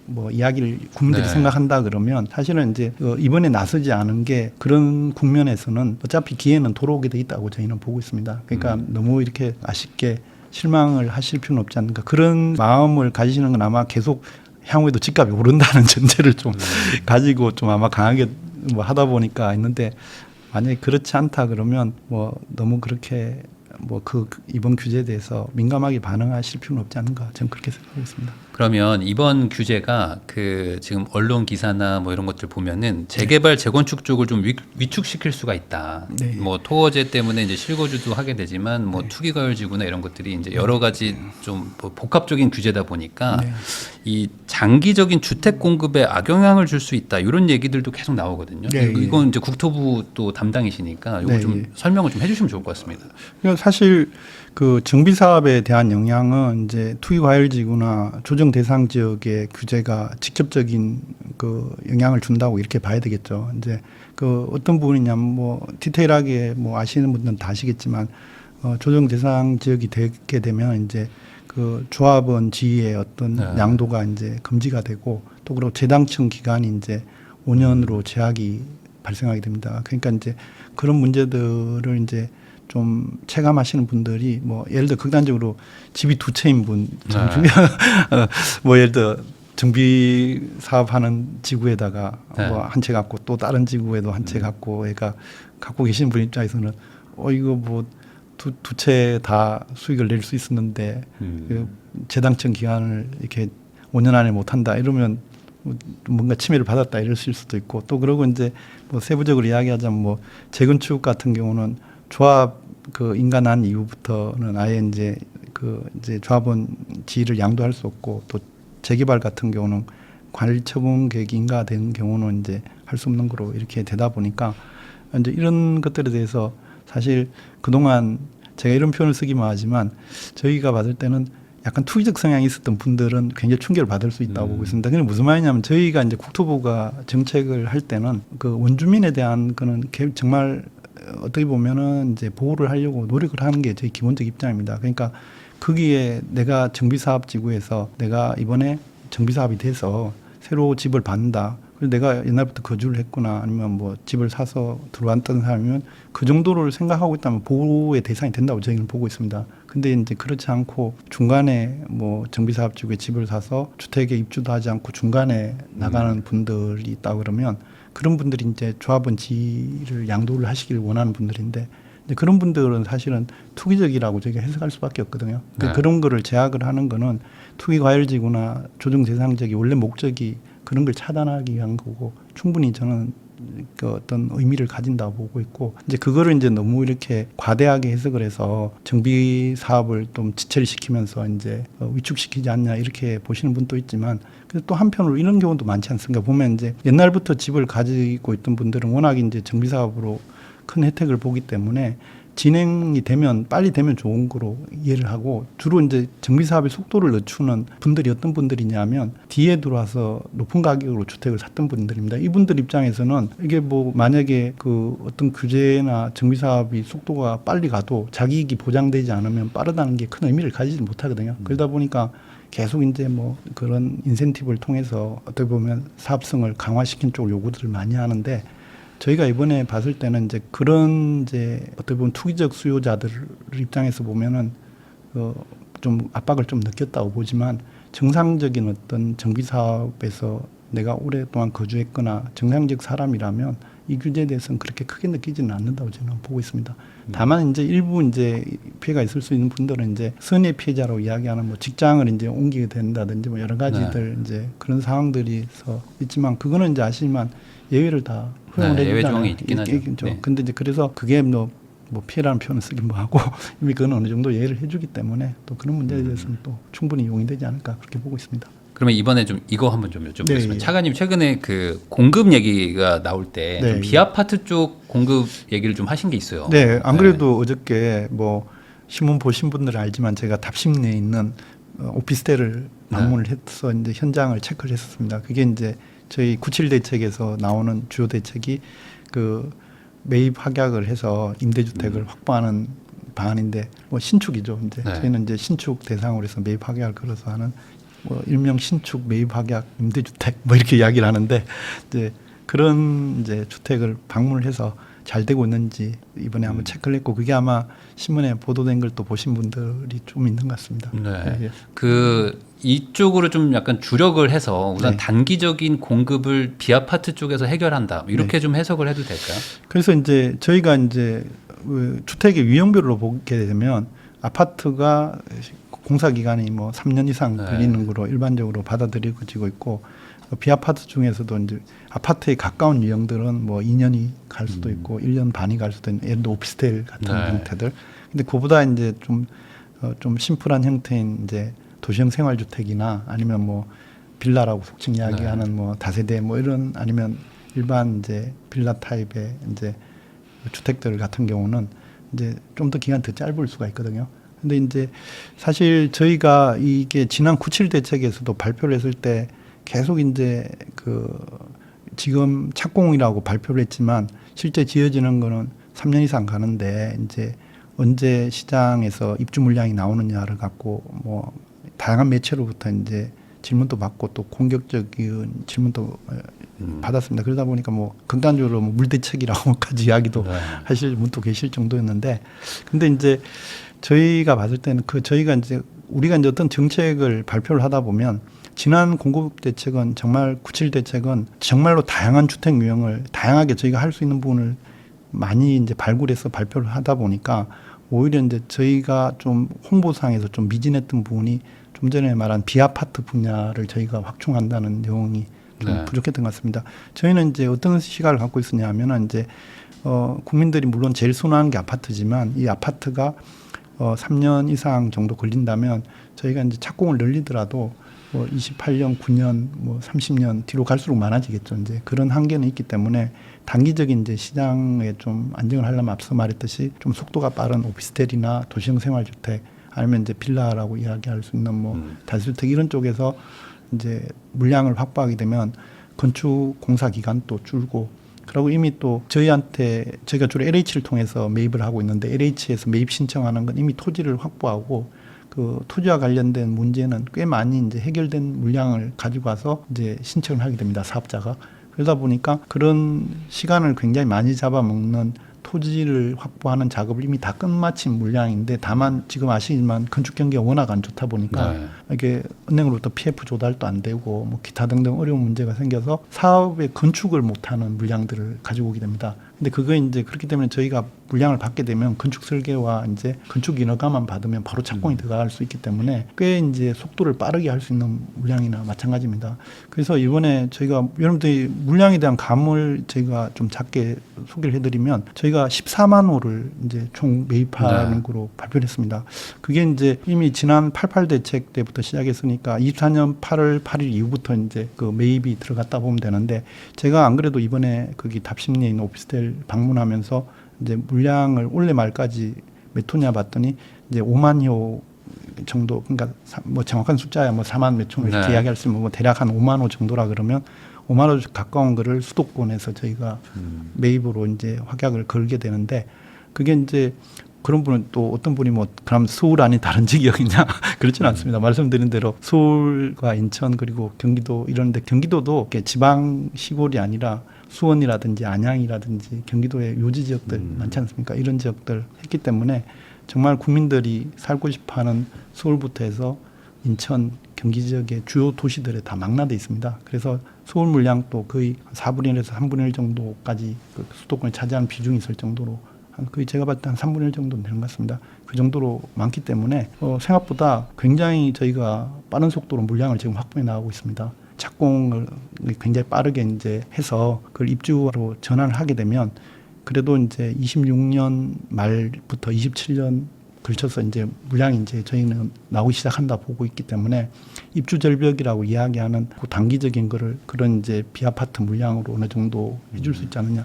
A: 뭐 이야기를 국민들이 생각한다 그러면 사실은 이제 이번에 나서지 않은 게 그런 국면에서는 어차피 기회는 돌아오게 돼 있다고 저희는 보고 있습니다. 그러니까 너무 이렇게 아쉽게 실망을 하실 필요는 없지 않는가 그런 마음을 가지시는 건 아마 계속 향후에도 집값이 오른다는 전제를 좀 가지고 좀 아마 강하게 뭐 하다 보니까 있는데 만약에 그렇지 않다 그러면 뭐 너무 그렇게 뭐 그 이번 규제에 대해서 민감하게 반응하실 필요는 없지 않은가 저는 그렇게 생각하고 있습니다.
B: 그러면 이번 규제가 그 지금 언론 기사나 뭐 이런 것들 보면은 재개발 재건축 쪽을 좀 위축시킬 수가 있다.
A: 네.
B: 뭐 토어제 때문에 이제 실거주도 하게 되지만 뭐 투기과열지구나 이런 것들이 이제 여러 가지 좀 복합적인 규제다 보니까 이 장기적인 주택 공급에 악영향을 줄 수 있다 이런 얘기들도 계속 나오거든요. 이건 이제 국토부 또 담당이시니까 이거 좀 설명을 좀 해주시면 좋을 것 같습니다.
A: 사실 그 정비 사업에 대한 영향은 이제 투기 과열지구나 조정 대상 지역의 규제가 직접적인 그 영향을 준다고 이렇게 봐야 되겠죠. 이제 그 어떤 부분이냐면 뭐 디테일하게 뭐 아시는 분들은 다 아시겠지만 조정 대상 지역이 되게 되면 이제 그 조합원 지위의 어떤 양도가 이제 금지가 되고 또 그리고 재당청 기간이 이제 5년으로 제약이 발생하게 됩니다. 그러니까 이제 그런 문제들을 이제 좀 체감하시는 분들이 뭐 예를 들어 극단적으로 집이 두 채인 분, 뭐 예를 들어 정비 사업하는 지구에다가 뭐 한 채 갖고 또 다른 지구에도 한 채 갖고 애가 갖고 계시는 분 입장에서는 이거 뭐 두 채 다 수익을 낼 수 있었는데 그 재당첨 기간을 이렇게 5년 안에 못 한다 이러면 뭔가 침해를 받았다 이럴 수도 있고 또 그러고 이제 뭐 세부적으로 이야기하자면 뭐 재건축 같은 경우는 조합 그 인가난 이후부터는 아예 이제 조합원 지위를 양도할 수 없고 또 재개발 같은 경우는 관리 처분 계획이 인가된 경우는 이제 할 수 없는 거로 이렇게 되다 보니까 이제 이런 것들에 대해서 사실 그동안 제가 이런 표현을 쓰기만 하지만 저희가 받을 때는 약간 투기적 성향이 있었던 분들은 굉장히 충격을 받을 수 있다고 보고 있습니다. 그게 무슨 말이냐면 저희가 이제 국토부가 정책을 할 때는 그 원주민에 대한 거는 정말 어떻게 보면은 이제 보호를 하려고 노력을 하는 게 저희 기본적 입장입니다. 그러니까 거기에 내가 정비사업지구에서 내가 이번에 정비사업이 돼서 새로 집을 받는다. 그래서 내가 옛날부터 거주를 했거나 아니면 뭐 집을 사서 들어왔던 사람이면 그 정도를 생각하고 있다면 보호의 대상이 된다고 저희는 보고 있습니다. 근데 이제 그렇지 않고 중간에 뭐 정비사업지구에 집을 사서 주택에 입주도 하지 않고 중간에 나가는 분들이 있다 그러면 그런 분들이 이제 조합원 지위를 양도를 하시기를 원하는 분들인데 그런 분들은 사실은 투기적이라고 저희가 해석할 수밖에 없거든요.
B: 네.
A: 그런 거를 제약을 하는 거는 투기과열지구나 조정 대상적이 원래 목적이 그런 걸 차단하기 위한 거고 충분히 저는 그 어떤 의미를 가진다고 보고 있고 이제 그거를 이제 너무 이렇게 과대하게 해석을 해서 정비 사업을 좀 지체를 시키면서 이제 위축시키지 않냐 이렇게 보시는 분도 있지만 근데 또 한편으로 이런 경우도 많지 않습니까? 보면 이제 옛날부터 집을 가지고 있던 분들은 워낙 이제 정비 사업으로 큰 혜택을 보기 때문에 진행이 되면 빨리 되면 좋은 거로 이해를 하고 주로 이제 정비 사업의 속도를 늦추는 분들이 어떤 분들이냐면 뒤에 들어와서 높은 가격으로 주택을 샀던 분들입니다. 이분들 입장에서는 이게 뭐 만약에 그 어떤 규제나 정비 사업이 속도가 빨리 가도 자기 이익이 보장되지 않으면 빠르다는 게 큰 의미를 가지지 못하거든요. 그러다 보니까 계속 이제 뭐 그런 인센티브를 통해서 어떻게 보면 사업성을 강화시킨 쪽 요구들을 많이 하는데 저희가 이번에 봤을 때는 이제 그런 이제 어떻게 보면 투기적 수요자들 입장에서 보면은 좀 압박을 좀 느꼈다고 보지만 정상적인 어떤 정비 사업에서 내가 오랫동안 거주했거나 정상적 사람이라면 이 규제에 대해서는 그렇게 크게 느끼지는 않는다고 저는 보고 있습니다. 다만 이제 일부 이제 피해가 있을 수 있는 분들은 이제 선의 피해자로 이야기하는 뭐 직장을 이제 옮기게 된다든지 뭐 여러 가지들 이제 그런 상황들이서 있지만 그거는 이제 아시지만 예외를 다 허용을 해주잖아요.
B: 예외 조항이 있긴 하죠.
A: 네. 근데 이제 그래서 그게 뭐 피해라는 표현을 쓰긴 뭐하고 이미 그건 어느 정도 예외를 해주기 때문에 또 그런 문제에 대해서는 또 충분히 용인되지 않을까 그렇게 보고 있습니다.
B: 그러면 이번에 좀 이거 한번 좀 여쭤보겠습니다.
A: 네.
B: 차관님 최근에 그 공급 얘기가 나올 때
A: 네.
B: 좀 비아파트 쪽 공급 얘기를 좀 하신 게 있어요.
A: 네, 안 그래도 어저께 뭐 신문 보신 분들은 알지만 제가 답심 내에 있는 오피스텔을 방문을 해서 이제 현장을 체크를 했었습니다. 그게 이제 저희 97 대책에서 나오는 주요 대책이 그 매입 확약을 해서 임대주택을 확보하는 방안인데 뭐 신축이죠. 이제 저희는 이제 신축 대상으로 해서 매입 확약을 걸어서 하는 뭐 일명 신축 매입 확약 임대주택 뭐 이렇게 이야기를 하는데 이제 그런 이제 주택을 방문을 해서 잘 되고 있는지 이번에 한번 체크를 했고 그게 아마 신문에 보도된 걸 또 보신 분들이 좀 있는 것 같습니다.
B: 네. 그 이쪽으로 좀 약간 주력을 해서 우선 단기적인 공급을 비아파트 쪽에서 해결한다 이렇게 좀 해석을 해도 될까요?
A: 그래서 이제 저희가 이제 주택의 유형별로 보게 되면 아파트가 공사 기간이 뭐 3년 이상 걸리는 거로 일반적으로 받아들여지고 있고 비아파트 중에서도 이제 아파트에 가까운 유형들은 뭐 2년이 갈 수도 있고 1년 반이 갈 수도 있는 예를 들어 오피스텔 같은 형태들. 근데 그보다 이제 좀 심플한 형태인 이제 도시형 생활주택이나 아니면 뭐 빌라라고 속칭 이야기하는 뭐 다세대 뭐 이런 아니면 일반 이제 빌라 타입의 이제 주택들 같은 경우는 이제 좀 더 기간 더 짧을 수가 있거든요. 근데 이제 사실 저희가 이게 지난 97 대책에서도 발표를 했을 때 계속 이제 그 지금 착공이라고 발표를 했지만 실제 지어지는 거는 3년 이상 가는데 이제 언제 시장에서 입주 물량이 나오느냐를 갖고 뭐 다양한 매체로부터 이제 질문도 받고 또 공격적인 질문도 받았습니다. 그러다 보니까 뭐 극단적으로 뭐 물대책이라고까지 이야기도 하실 분도 계실 정도였는데, 근데 이제 저희가 봤을 때는 우리가 이제 어떤 정책을 발표를 하다 보면 지난 공급 대책은 정말 97 대책은 정말로 다양한 주택 유형을 다양하게 저희가 할 수 있는 부분을 많이 이제 발굴해서 발표를 하다 보니까 오히려 이제 저희가 좀 홍보상에서 좀 미진했던 부분이 좀 전에 말한 비아파트 분야를 저희가 확충한다는 내용이 좀 부족했던 것 같습니다. 저희는 이제 어떤 시각을 갖고 있었냐 하면은 이제 국민들이 물론 제일 선호하는 게 아파트지만 이 아파트가 3년 이상 정도 걸린다면 저희가 이제 착공을 늘리더라도 뭐 28년, 9년, 뭐 30년 뒤로 갈수록 많아지겠죠. 이제 그런 한계는 있기 때문에 단기적인 이제 시장에 좀 안정을 하려면 앞서 말했듯이 좀 속도가 빠른 오피스텔이나 도시형 생활주택 아니면 이제 빌라라고 이야기할 수 있는 뭐 다주택 이런 쪽에서 이제 물량을 확보하게 되면 건축 공사 기간도 줄고, 그리고 이미 또 저희가 주로 LH를 통해서 매입을 하고 있는데 LH에서 매입 신청하는 건 이미 토지를 확보하고 그 토지와 관련된 문제는 꽤 많이 이제 해결된 물량을 가지고 와서 이제 신청을 하게 됩니다, 사업자가. 그러다 보니까 그런 시간을 굉장히 많이 잡아먹는 토지를 확보하는 작업을 이미 다 끝마친 물량인데, 다만 지금 아시지만 건축 경기가 워낙 안 좋다 보니까 이게 은행으로부터 PF 조달도 안 되고 뭐 기타 등등 어려운 문제가 생겨서 사업의 건축을 못하는 물량들을 가지고 오게 됩니다. 근데 그거 이제 그렇기 때문에 저희가 물량을 받게 되면 건축 설계와 이제 건축 인허가만 받으면 바로 착공이 들어갈 수 있기 때문에 꽤 이제 속도를 빠르게 할 수 있는 물량이나 마찬가지입니다. 그래서 이번에 저희가 여러분들이 물량에 대한 감을 저희가 좀 작게 소개를 해드리면 저희가 14만 호를 이제 총 매입하는 거로 발표를 했습니다. 그게 이제 이미 지난 88 대책 때부터 시작했으니까 24년 8월 8일 이후부터 이제 그 매입이 들어갔다 보면 되는데, 제가 안 그래도 이번에 거기 답심리에 있는 오피스텔 방문하면서 이제 물량을 올해 말까지 몇 호냐 봤더니 이제 5만 호 정도, 그러니까 뭐 정확한 숫자야 뭐 4만 몇 호 이렇게 이야기할 수 있는 뭐 대략 한 5만 호 정도라 그러면 5만 호 가까운 거를 수도권에서 저희가 매입으로 이제 확약을 걸게 되는데, 그게 이제 그런 분은 또 어떤 분이 뭐 그럼 서울 아닌 다른 지역이냐 그렇지는 않습니다. 말씀드린 대로 서울과 인천 그리고 경기도 이런데, 경기도도 지방 시골이 아니라 수원이라든지 안양이라든지 경기도의 요지 지역들 많지 않습니까? 이런 지역들 했기 때문에 정말 국민들이 살고 싶어하는 서울부터 해서 인천, 경기 지역의 주요 도시들에 다 망라돼 있습니다. 그래서 서울 물량도 거의 4분의 1에서 3분의 1 정도까지 그 수도권을 차지하는 비중이 있을 정도로 거의 제가 봤을 때 한 3분의 1 정도는 되는 것 같습니다. 그 정도로 많기 때문에 생각보다 굉장히 저희가 빠른 속도로 물량을 지금 확보해 나가고 있습니다. 착공을 굉장히 빠르게 이제 해서 그걸 입주로 전환을 하게 되면 그래도 이제 26년 말부터 27년 걸쳐서 이제 물량이 이제 저희는 나오기 시작한다 보고 있기 때문에 입주 절벽이라고 이야기하는 그 단기적인 거를 그런 이제 비아파트 물량으로 어느 정도 해줄 수 있지 않느냐.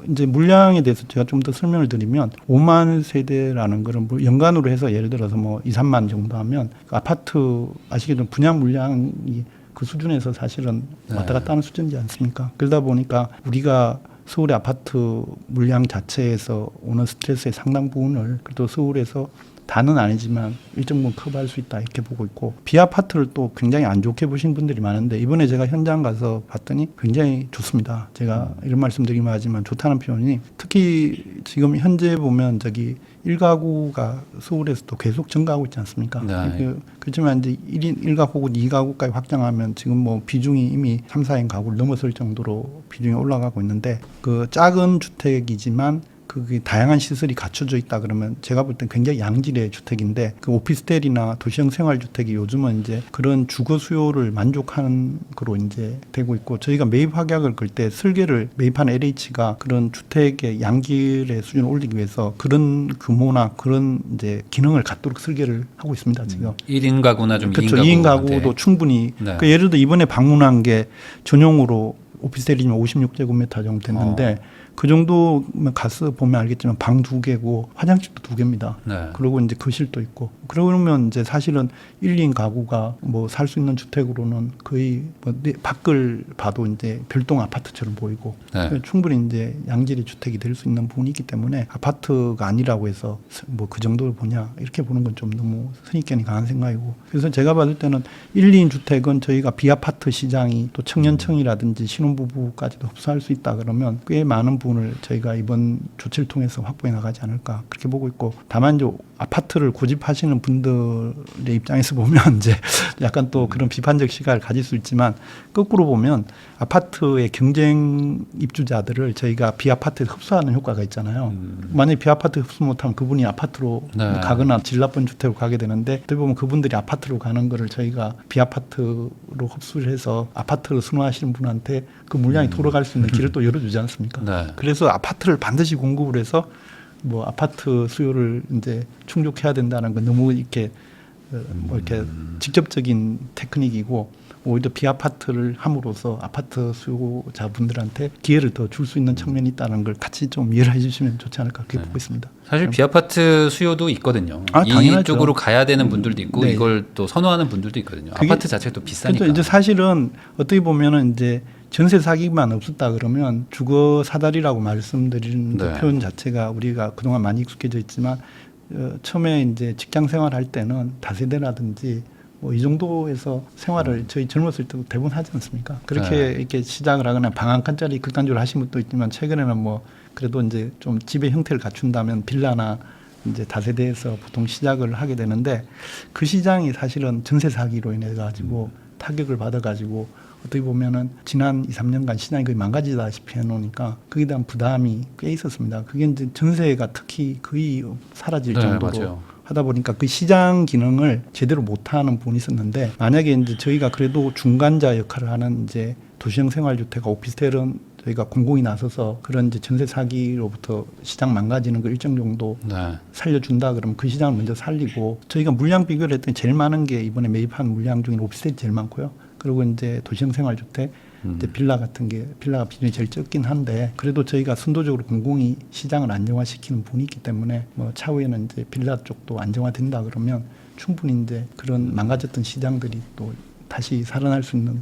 A: 이제 물량에 대해서 제가 좀 더 설명을 드리면 5만 세대라는 거는 뭐 연간으로 해서 예를 들어서 뭐 2, 3만 정도 하면 그 아파트 아시겠지만 분양 물량이 그 수준에서 사실은 왔다 갔다 하는 수준이지 않습니까? 그러다 보니까 우리가 서울의 아파트 물량 자체에서 오는 스트레스의 상당 부분을 그래도 서울에서 다는 아니지만 일정 부분 커버할 수 있다 이렇게 보고 있고, 비아파트를 또 굉장히 안 좋게 보신 분들이 많은데 이번에 제가 현장 가서 봤더니 굉장히 좋습니다. 제가 이런 말씀 드리면 하지만 좋다는 표현이, 특히 지금 현재 보면 저기 1가구가 서울에서도 계속 증가하고 있지 않습니까? 그렇지만 이제 1인 1가구고 2가구까지 확장하면 지금 뭐 비중이 이미 3, 4인 가구를 넘어설 정도로 비중이 올라가고 있는데, 그 작은 주택이지만 그게 다양한 시설이 갖춰져 있다 그러면 제가 볼 땐 굉장히 양질의 주택인데, 그 오피스텔이나 도시형 생활주택이 요즘은 이제 그런 주거 수요를 만족하는 거로 이제 되고 있고, 저희가 매입 확약을 걸 때 설계를 매입한 LH가 그런 주택의 양질의 수준을 올리기 위해서 그런 규모나 그런 이제 기능을 갖도록 설계를 하고 있습니다. 지금
B: 1인 가구나 좀
A: 그렇죠.
B: 2인
A: 2인 가구도 충분히 그 예를 들어 이번에 방문한 게 전용으로 오피스텔이면 56제곱미터 정도 됐는데 그 정도면 가서 보면 알겠지만 방 2개고 화장실도 2개입니다. 그리고 이제 거실도 있고 그러면 이제 사실은 1, 2인 가구가 뭐 살 수 있는 주택으로는 거의 뭐 밖을 봐도 이제 별동 아파트처럼 보이고
B: 네.
A: 충분히 이제 양질의 주택이 될 수 있는 부분이 있기 때문에 아파트가 아니라고 해서 뭐 그 정도를 보냐 이렇게 보는 건 좀 너무 선입견이 강한 생각이고 그래서 제가 봤을 때는 1, 2인 주택은 저희가 비아파트 시장이 또 청년층이라든지 신혼부부까지도 흡수할 수 있다 그러면 꽤 많은 부분을 저희가 이번 조치를 통해서 확보해 나가지 않을까 그렇게 보고 있고 다만 이제 아파트를 고집하시는 분들의 입장에서 보면 이제 약간 또 그런 비판적 시각을 가질 수 있지만 거꾸로 보면 아파트의 경쟁 입주자들을 저희가 비아파트에 흡수하는 효과가 있잖아요. 만약에 비아파트 흡수 못하면 그분이 아파트로
B: 네.
A: 가거나 질 나쁜 주택으로 가게 되는데 어떻게 보면 그분들이 아파트로 가는 거를 저희가 비아파트로 흡수를 해서 아파트를 선호하시는 분한테 그 물량이 돌아갈 수 있는 길을 또 열어주지 않습니까?
B: 네.
A: 그래서 아파트를 반드시 공급을 해서 뭐 아파트 수요를 이제 충족해야 된다는 건 너무 이렇게 뭐 이렇게 직접적인 테크닉이고 오히려 비아파트를 함으로써 아파트 수요자분들한테 기회를 더 줄 수 있는 측면이 있다는 걸 같이 좀 이해를 해주시면 좋지 않을까 그렇게 보고 있습니다.
B: 사실 비아파트 수요도 있거든요.
A: 당연하죠.
B: 이쪽으로 가야 되는 분들도 있고
A: 네.
B: 이걸 또 선호하는 분들도 있거든요. 아파트 자체가 또 비싸니까.
A: 그러니까 이제 사실은 어떻게 보면은 이제 전세 사기만 없었다 그러면 주거 사다리라고 말씀드리는
B: 네.
A: 표현 자체가 우리가 그동안 많이 익숙해져 있지만 처음에 이제 직장 생활할 때는 다세대라든지 뭐 이 정도에서 생활을 저희 젊었을 때도 대부분 하지 않습니까? 그렇게
B: 네.
A: 이렇게 시작을 하거나 방 한 칸짜리 극단적으로 하신 분도 있지만 최근에는 뭐 그래도 이제 좀 집의 형태를 갖춘다면 빌라나 이제 다세대에서 보통 시작을 하게 되는데 그 시장이 사실은 전세 사기로 인해 가지고 타격을 받아 가지고 어떻게 보면은 지난 2, 3년간 시장이 거의 망가지다시피 해놓으니까 거기에 대한 부담이 꽤 있었습니다. 그게 이제 전세가 특히 거의 사라질
B: 네,
A: 정도로
B: 맞아요.
A: 하다 보니까 그 시장 기능을 제대로 못하는 부분이 있었는데 만약에 이제 저희가 그래도 중간자 역할을 하는 이제 도시형 생활주택과 오피스텔은 저희가 공공이 나서서 그런 이제 전세 사기로부터 시장 망가지는 걸 일정 정도
B: 네.
A: 살려준다 그러면 그 시장을 먼저 살리고 저희가 물량 비교를 했더니 제일 많은 게 이번에 매입한 물량 중에 오피스텔이 제일 많고요. 그리고 이제 도시형 생활주택, 이제 빌라 같은 게 빌라가 비중이 제일 적긴 한데 그래도 저희가 순도적으로 공공이 시장을 안정화시키는 부분이 있기 때문에 뭐 차후에는 이제 빌라 쪽도 안정화된다 그러면 충분히 이제 그런 망가졌던 시장들이 또 다시 살아날 수 있는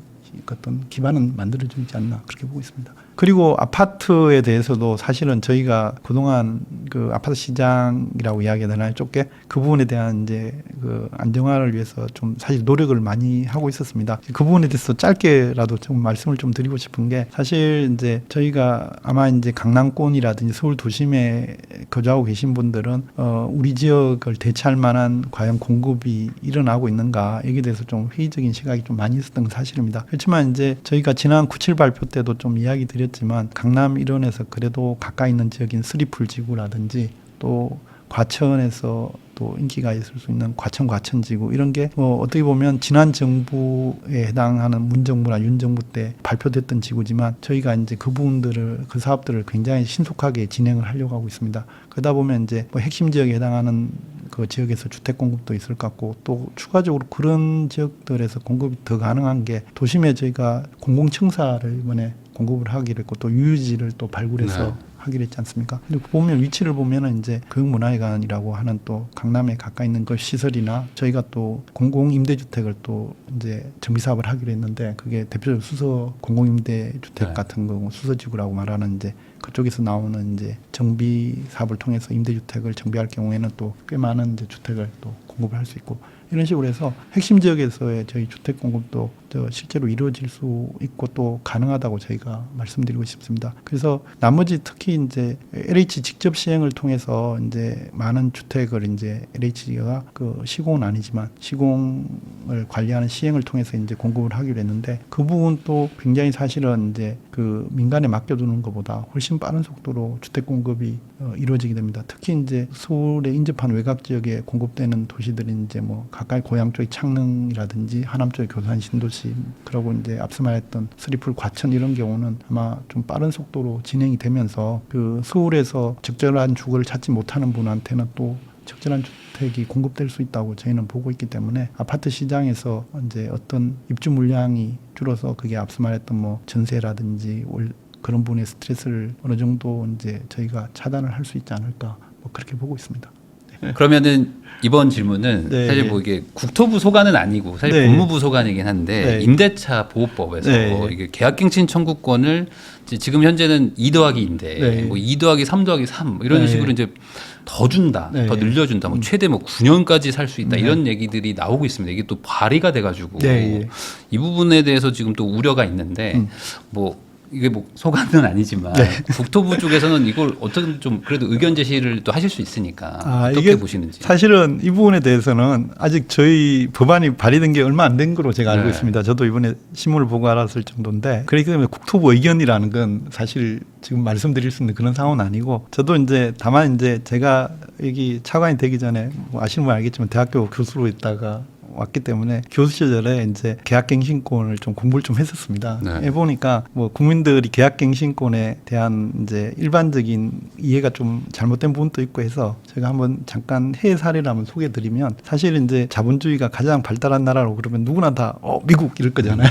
A: 어떤 기반은 만들어주지 않나 그렇게 보고 있습니다. 그리고 아파트에 대해서도 사실은 저희가 그동안 그 아파트 시장이라고 이야기해야 되나요? 좁게 그 부분에 대한 이제 그 안정화를 위해서 좀 사실 노력을 많이 하고 있었습니다. 그 부분에 대해서 짧게라도 좀 말씀을 좀 드리고 싶은 게 사실 이제 저희가 아마 이제 강남권이라든지 서울 도심에 거주하고 계신 분들은 우리 지역을 대체할 만한 과연 공급이 일어나고 있는가 여기에 대해서 좀 회의적인 시각이 좀 많이 있었던 건 사실입니다. 그렇지만 이제 저희가 지난 9.7 발표 때도 좀 이야기 드렸지만 강남 일원에서 그래도 가까이 있는 지역인 스리풀 지구라든지 또 과천에서 또 인기가 있을 수 있는 과천지구 이런 게 뭐 어떻게 보면 지난 정부에 해당하는 문정부나 윤정부 때 발표됐던 지구지만 저희가 이제 그 부분들을 그 사업들을 굉장히 신속하게 진행을 하려고 하고 있습니다. 그러다 보면 이제 뭐 핵심 지역에 해당하는 그 지역에서 주택 공급도 있을 것 같고 또 추가적으로 그런 지역들에서 공급이 더 가능한 게 도심에 저희가 공공청사를 이번에 공급을 하기로 했고 또 유유지를 또 발굴해서
B: 네.
A: 하기로 했지 않습니까? 근데 보면 위치를 보면은 이제 교육문화회관이라고 하는 또 강남에 가까이 있는 그 시설이나 저희가 또 공공임대주택을 또 이제 정비 사업을 하기로 했는데 그게 대표적으로 수서 공공임대주택
B: 네.
A: 같은 거 수서지구라고 말하는 이제 그쪽에서 나오는 이제 정비 사업을 통해서 임대주택을 정비할 경우에는 또 꽤 많은 이제 주택을 또 공급을 할 수 있고 이런 식으로 해서 핵심 지역에서의 저희 주택 공급도 실제로 이루어질 수 있고 또 가능하다고 저희가 말씀드리고 싶습니다. 그래서 나머지 특히 이제 LH 직접 시행을 통해서 이제 많은 주택을 이제 LH가 그 시공은 아니지만 시공을 관리하는 시행을 통해서 이제 공급을 하기로 했는데 그 부분도 굉장히 사실은 이제 그 민간에 맡겨두는 것보다 훨씬 빠른 속도로 주택 공급이 이루어지게 됩니다. 특히 이제 서울의 인접한 외곽 지역에 공급되는 도시들이 이제 뭐 가까이 고향 쪽의 창릉이라든지 하남 쪽의 교산 신도시 그리고 이제 앞서 말했던 스리풀 과천 이런 경우는 아마 좀 빠른 속도로 진행이 되면서 그 서울에서 적절한 주거를 찾지 못하는 분한테는 또 적절한 주택이 공급될 수 있다고 저희는 보고 있기 때문에 아파트 시장에서 이제 어떤 입주 물량이 줄어서 그게 앞서 말했던 뭐 전세라든지 그런 부분의 스트레스를 어느 정도 이제 저희가 차단을 할 수 있지 않을까 뭐 그렇게 보고 있습니다. 네.
B: 그러면은 이번 질문은
A: 네.
B: 사실 뭐 이게 국토부 소관은 아니고 사실
A: 네.
B: 법무부 소관이긴 한데
A: 네.
B: 임대차 보호법에서
A: 네.
B: 이게 계약갱신 청구권을 이제 지금 현재는 2 더하기 2인데
A: 네.
B: 뭐 2 더하기 3 더하기 3 이런
A: 네.
B: 식으로 이제 더 준다,
A: 네.
B: 더 늘려준다, 뭐 최대 뭐 9년까지 살 수 있다 이런 얘기들이 나오고 있습니다. 이게 또 발의가 돼가지고
A: 네.
B: 이 부분에 대해서 지금 또 우려가 있는데 뭐. 이게 뭐 소관은 아니지만 국토부 쪽에서는 이걸 어떻게 좀 그래도 의견 제시를 또 하실 수 있으니까 어떻게 보시는지.
A: 사실은 이 부분에 대해서는 아직 저희 법안이 발의된 게 얼마 안 된 거로 제가 알고
B: 네.
A: 있습니다. 저도 이번에 신문을 보고 알았을 정도인데 그렇기 때문에 국토부 의견이라는 건 사실 지금 말씀드릴 수 있는 그런 상황은 아니고 저도 이제 다만 이제 제가 여기 차관이 되기 전에 뭐 아시는 분 알겠지만 대학교 교수로 있다가 왔기 때문에 교수 시절에 이제 계약갱신권을 좀 공부를 좀 했었습니다.
B: 네.
A: 해보니까 뭐 국민들이 계약갱신권에 대한 이제 일반적인 이해가 좀 잘못된 부분도 있고 해서 제가 한번 잠깐 해외 사례를 한번 소개해드리면 사실 이제 자본주의가 가장 발달한 나라로 그러면 누구나 다 미국 이럴 거잖아요.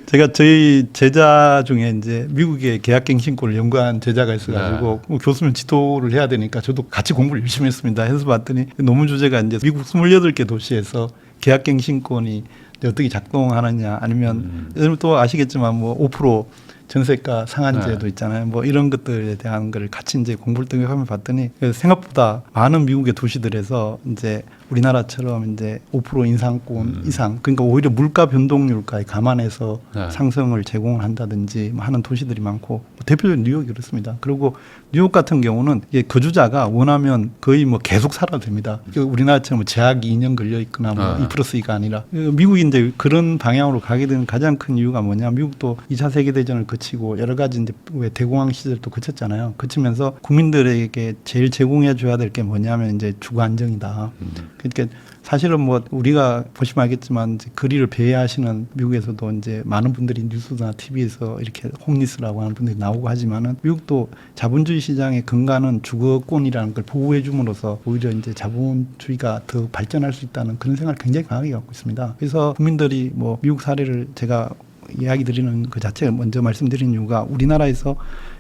A: 제가 저희 제자 중에 이제 미국의 계약갱신권을 연구한 제자가 있어가지고 뭐 교수면 지도를 해야 되니까 저도 같이 공부를 열심히 했습니다. 해서 봤더니 논문 주제가 이제 미국 28개 도시에서 계약갱신권이 어떻게 작동하느냐 아니면 여러분 또 아시겠지만 뭐 5% 전세가 상한제도 있잖아요. 뭐 이런 것들에 대한 걸 같이 이제 공부를 통해서 봤더니 생각보다 많은 미국의 도시들에서 이제 우리나라처럼 이제 5% 인상권 이상 그러니까 오히려 물가 변동률까지 감안해서 상승을 제공을 한다든지 하는 도시들이 많고 대표적인 뉴욕이 그렇습니다. 그리고 뉴욕 같은 경우는 이게 거주자가 원하면 거의 뭐 계속 살아도 됩니다. 우리나라처럼 뭐 제약이 2년 걸려 있거나 뭐 2+2가 아니라 미국이 이제 그런 방향으로 가게 되는 가장 큰 이유가 뭐냐? 미국도 2차 세계 대전을 거치고 여러 가지 이제 왜 대공황 시절도 거쳤잖아요. 거치면서 국민들에게 제일 제공해 줘야 될 게 뭐냐면 이제 주거 안정이다. 그러니까 사실은 뭐 우리가 보시면 알겠지만 이제 거리를 배회하시는 미국에서도 이제 많은 분들이 뉴스나 TV에서 이렇게 홈리스라고 하는 분들이 나오고 하지만은 미국도 자본주의 시장의 근간은 주거권이라는 걸 보호해 줌으로써 오히려 이제 자본주의가 더 발전할 수 있다는 그런 생각을 굉장히 강하게 갖고 있습니다. 그래서 국민들이 뭐 미국 사례를 제가 이야기 드리는 그 자체를 먼저 말씀드린 이유가 우리나라에서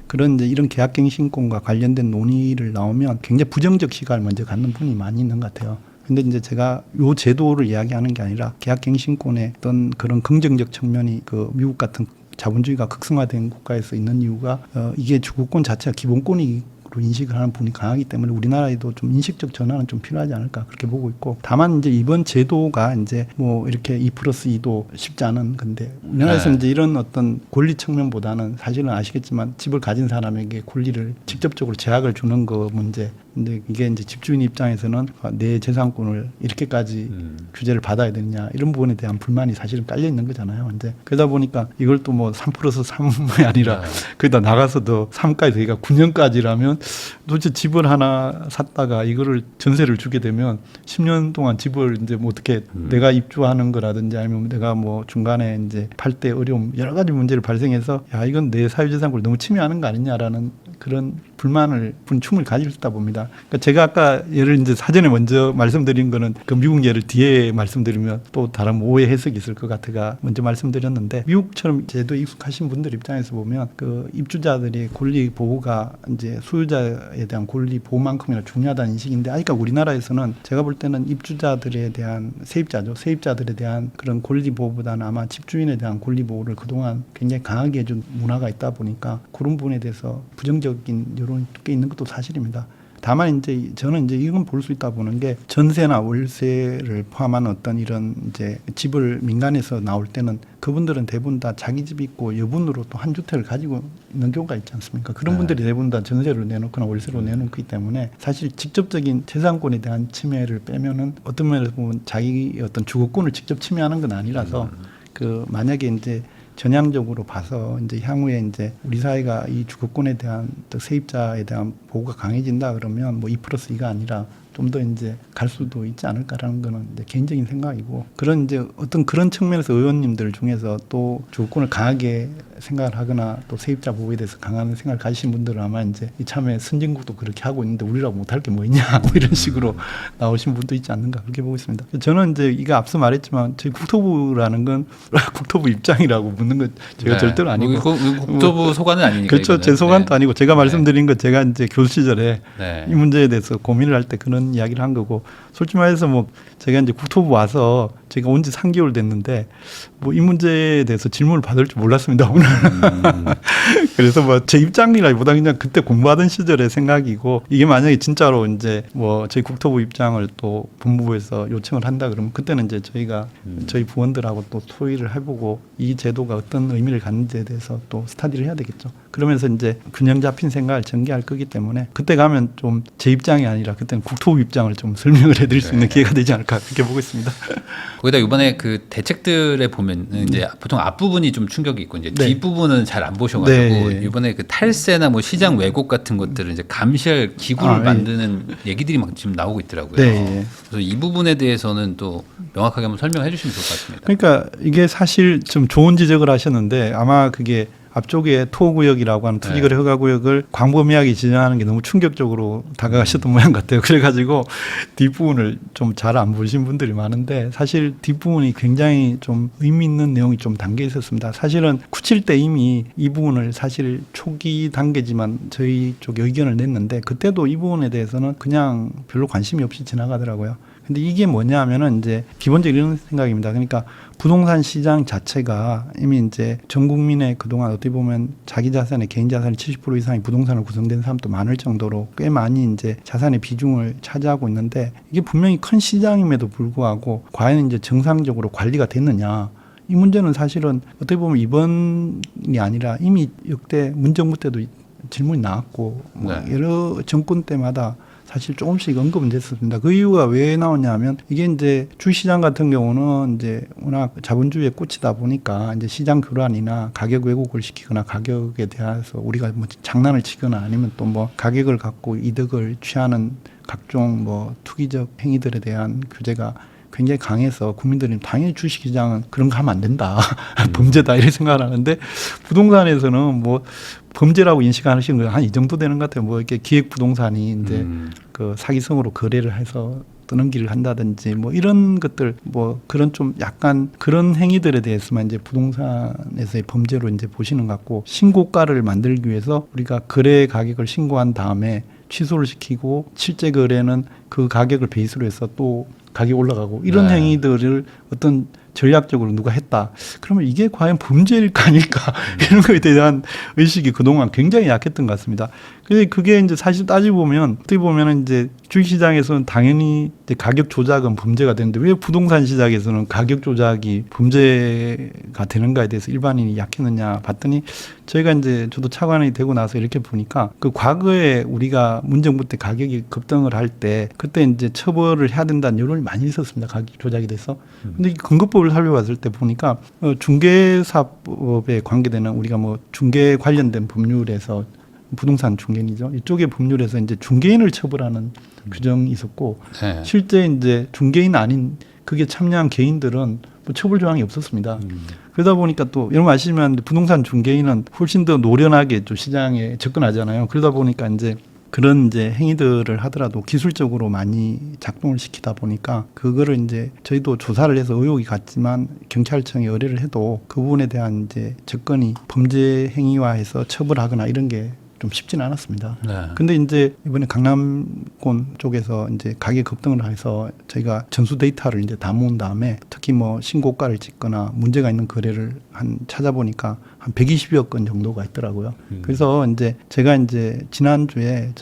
A: 그런 이제 이런 계약갱신권과 관련된 논의를 나오면 굉장히 부정적 시각을 먼저 갖는 분이 많이 있는 것 같아요. 근데 이제 제가 요 제도를 이야기하는 게 아니라 계약갱신권의 어떤 그런 긍정적 측면이 그 미국 같은 자본주의가 극성화된 국가에서 있는 이유가 이게 주거권 자체가 기본권이 로 인식을 하는 분이 강하기 때문에 우리나라에도 좀 인식적 전환은 좀 필요하지 않을까 그렇게 보고 있고 다만 이제 이번 제도가 이제 뭐 이렇게 2+2도 쉽지 않은 건데 우리나라에서 이제 이런 어떤 권리 측면보다는 사실은 아시겠지만 집을 가진 사람에게 권리를 직접적으로 제약을 주는 거 문제 근데 이게 이제 집주인 입장에서는 내 재산권을 이렇게까지 규제를 받아야 되느냐 이런 부분에 대한 불만이 사실은 깔려 있는 거잖아요. 근데 그러다 보니까 이걸 또 뭐 3+3이 아니라 거기다 나가서도 3까지 되기가 9년까지라면 도대체 집을 하나 샀다가 이거를 전세를 주게 되면 10년 동안 집을 이제 뭐 어떻게 내가 입주하는 거라든지 아니면 내가 뭐 중간에 이제 팔 때 어려움 여러 가지 문제를 발생해서 야 이건 내 사유재산권을 너무 침해하는 거 아니냐라는 그런 불만을 분충을 가질 수 있다 봅니다. 그러니까 제가 아까 예를 이제 사전에 먼저 말씀드린 거는 그 미국 예를 뒤에 말씀드리면 또 다른 오해 해석이 있을 것 같아가 먼저 말씀드렸는데 미국처럼 제도 익숙하신 분들 입장에서 보면 그 입주자들의 권리 보호가 이제 소유자에 대한 권리 보호만큼이나 중요하다는 인식인데 아직까 우리나라에서는 제가 볼 때는 입주자들에 대한 세입자들에 대한 그런 권리 보호보다는 아마 집주인에 대한 권리 보호를 그동안 굉장히 강하게 해준 문화가 있다 보니까 그런 부분에 대해서 부정적인 여론이 꽤 있는 것도 사실입니다. 다만 이제 저는 이제 이건 볼 수 있다 보는 게 전세나 월세를 포함한 어떤 이런 이제 집을 민간에서 나올 때는 그분들은 대부분 다 자기 집 있고 여분으로 또 한 주택을 가지고 있는 경우가 있지 않습니까? 그런 분들이 대부분 다 전세로 내놓거나 월세로 내놓기 때문에 사실 직접적인 재산권에 대한 침해를 빼면은 어떤 면에서 보면 자기 어떤 주거권을 직접 침해하는 건 아니라서 그 만약에 이제 전향적으로 봐서 이제 향후에 이제 우리 사회가 이 주거권에 대한 또 세입자에 대한 보호가 강해진다 그러면 뭐 2+2가 아니라 좀 더 이제 갈 수도 있지 않을까라는 거는 이제 개인적인 생각이고 그런 이제 어떤 그런 측면에서 의원님들 중에서 또 주거권을 강하게 생각을 하거나 또 세입자 보호에 대해서 강한 생각을 가지신 분들은 아마 이제 이참에 선진국도 그렇게 하고 있는데 우리라고 못할 게 뭐 있냐 뭐 이런 식으로 나오신 분도 있지 않는가 그렇게 보고 있습니다. 저는 이제 이거 앞서 말했지만 저희 국토부라는 건 국토부 입장이라고 묻는 건 제가 절대로 아니고
B: 국토부 소관은 아니니까
A: 그렇죠. 제 소관도 아니고 제가 말씀드린 거 제가 이제 교수 시절에 이 문제에 대해서 고민을 할 때 그런 이야기를 한 거고 솔직히 말해서 뭐 제가 이제 국토부 와서 제가 온 지 3개월 됐는데 뭐 이 문제에 대해서 질문을 받을 줄 몰랐습니다 오늘. 그래서 뭐 제 입장이라기보다 그냥 그때 공부하던 시절의 생각이고 이게 만약에 진짜로 이제 뭐 저희 국토부 입장을 또 법무부에서 요청을 한다 그러면 그때는 이제 저희가 저희 부원들하고 또 토의를 해보고 이 제도가 어떤 의미를 갖는지에 대해서 또 스터디를 해야 되겠죠. 그러면서 이제 균형 잡힌 생각을 전개할 거기 때문에 그때 가면 좀 제 입장이 아니라 그때는 국토부 입장을 좀 설명을 해드릴 수 있는 기회가 되지 않을까 그렇게 보고 있습니다.
B: 거기다 이번에 그 대책들에 보면 이제 보통 앞부분이 좀 충격이 있고 이제 뒷부분은 잘 안 보셔가지고 이번에 그 탈세나 뭐 시장 왜곡 같은 것들을 이제 감시할 기구를 만드는 얘기들이 막 지금 나오고 있더라고요. 그래서 이 부분에 대해서는 또 명확하게 한번 설명해 주시면 좋을 것 같습니다.
A: 그러니까 이게 사실 좀 좋은 지적을 하셨는데 아마 그게 앞쪽에 토구역이라고 하는 투기거래 허가구역을 광범위하게 지정하는 게 너무 충격적으로 다가가셨던 모양 같아요. 그래가지고 뒷부분을 좀 잘 안 보신 분들이 많은데 사실 뒷부분이 굉장히 좀 의미 있는 내용이 좀 담겨 있었습니다. 사실은 97 때 이미 이 부분을 사실 초기 단계지만 저희 쪽에 의견을 냈는데 그때도 이 부분에 대해서는 그냥 별로 관심이 없이 지나가더라고요. 근데 이게 뭐냐 하면은 이제 기본적으로 이런 생각입니다. 그러니까 부동산 시장 자체가 이미 이제 전 국민의 그동안 어떻게 보면 자기 자산의 개인 자산의 70% 이상이 부동산으로 구성된 사람도 많을 정도로 꽤 많이 이제 자산의 비중을 차지하고 있는데 이게 분명히 큰 시장임에도 불구하고 과연 이제 정상적으로 관리가 됐느냐. 이 문제는 사실은 어떻게 보면 이번이 아니라 이미 역대 문정부 때도 질문이 나왔고 뭐 여러 정권 때마다 사실 조금씩 언급은 됐었습니다. 그 이유가 왜 나오냐면 이게 이제 주시장 같은 경우는 이제 워낙 자본주의에 꽂히다 보니까 이제 시장 교란이나 가격 왜곡을 시키거나 가격에 대해서 우리가 뭐 장난을 치거나 아니면 또 뭐 가격을 갖고 이득을 취하는 각종 뭐 투기적 행위들에 대한 규제가 굉장히 강해서 국민들은 당연히 주식시장은 그런 거 하면 안 된다. 범죄다 이렇게 생각을 하는데 부동산에서는 뭐 범죄라고 인식하시는 건 한 이 정도 되는 것 같아요. 뭐 이렇게 기획부동산이 이제 그 사기성으로 거래를 해서 뜨는 길을 한다든지 뭐 이런 것들 뭐 그런 좀 약간 그런 행위들에 대해서만 이제 부동산에서의 범죄로 이제 보시는 것 같고 신고가를 만들기 위해서 우리가 거래 가격을 신고한 다음에 취소를 시키고 실제 거래는 그 가격을 베이스로 해서 또 가격이 올라가고 이런 행위들을 어떤 전략적으로 누가 했다. 그러면 이게 과연 범죄일까 아닐까 이런 거에 대한 의식이 그동안 굉장히 약했던 것 같습니다. 그게 이제 사실 따지고 보면 어떻게 보면 이제 주식시장에서는 당연히 이제 가격 조작은 범죄가 되는데 왜 부동산 시장에서는 가격 조작이 범죄가 되는가에 대해서 일반인이 약했느냐 봤더니 저희가 이제 저도 차관이 되고 나서 이렇게 보니까 그 과거에 우리가 문정부 때 가격이 급등을 할 때 그때 이제 처벌을 해야 된다는 여론이 많이 있었습니다. 가격 조작이 돼서. 근데 이 근거법을 살펴봤을 때 보니까 중개사법에 관계되는 우리가 뭐 중개 관련된 법률에서 부동산 중개인이죠. 이쪽의 법률에서 이제 중개인을 처벌하는 규정이 있었고 실제 이제 중개인 아닌 그게 참여한 개인들은 뭐 처벌 조항이 없었습니다. 그러다 보니까 또 여러분 아시지만 부동산 중개인은 훨씬 더 노련하게 좀 시장에 접근하잖아요. 그러다 보니까 이제 그런 이제 행위들을 하더라도 기술적으로 많이 작동을 시키다 보니까 그거를 이제 저희도 조사를 해서 의혹이 갔지만 경찰청에 의뢰를 해도 그 부분에 대한 이제 접근이 범죄 행위화해서 처벌하거나 이런 게 좀 쉽지는 않았습니다. 근데 이제 이번에 강남권 쪽에서 이제 가격 급등을 해서 저희가 전수 데이터를 이제 다 모은 다음에 특히 뭐 신고가를 찍거나 문제가 있는 거래를 찾아보니까 한 120여 건 정도가 있더라고요. 그래서 이제 제가 이제 지난주에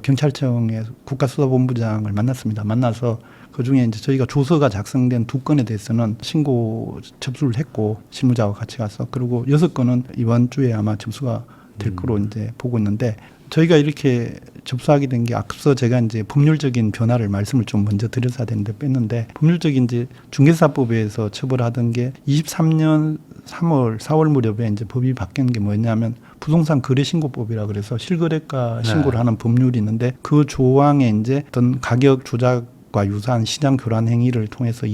A: 경찰청의 국가수사본부장을 만났습니다. 만나서 그 중에 이제 저희가 조서가 작성된 2건에 대해서는 신고 접수를 했고 실무자와 같이 가서 그리고 6건은 이번 주에 아마 접수가 될 거로 이제 보고 있는데 저희가 이렇게 접수하게 된 게 앞서 제가 이제 법률적인 변화를 말씀을 좀 먼저 드렸어야 되는데 뺐는데 법률적인 이제 중개사법에서 처벌하던 게 23년 3월, 4월 무렵에 이제 법이 바뀐 게 뭐냐면 부동산 거래신고법이라 그래서 실거래가 신고를 하는 법률이 있는데 그 조항에 이제 어떤 가격 조작 과 유사한 시장 교란 행위를 통해서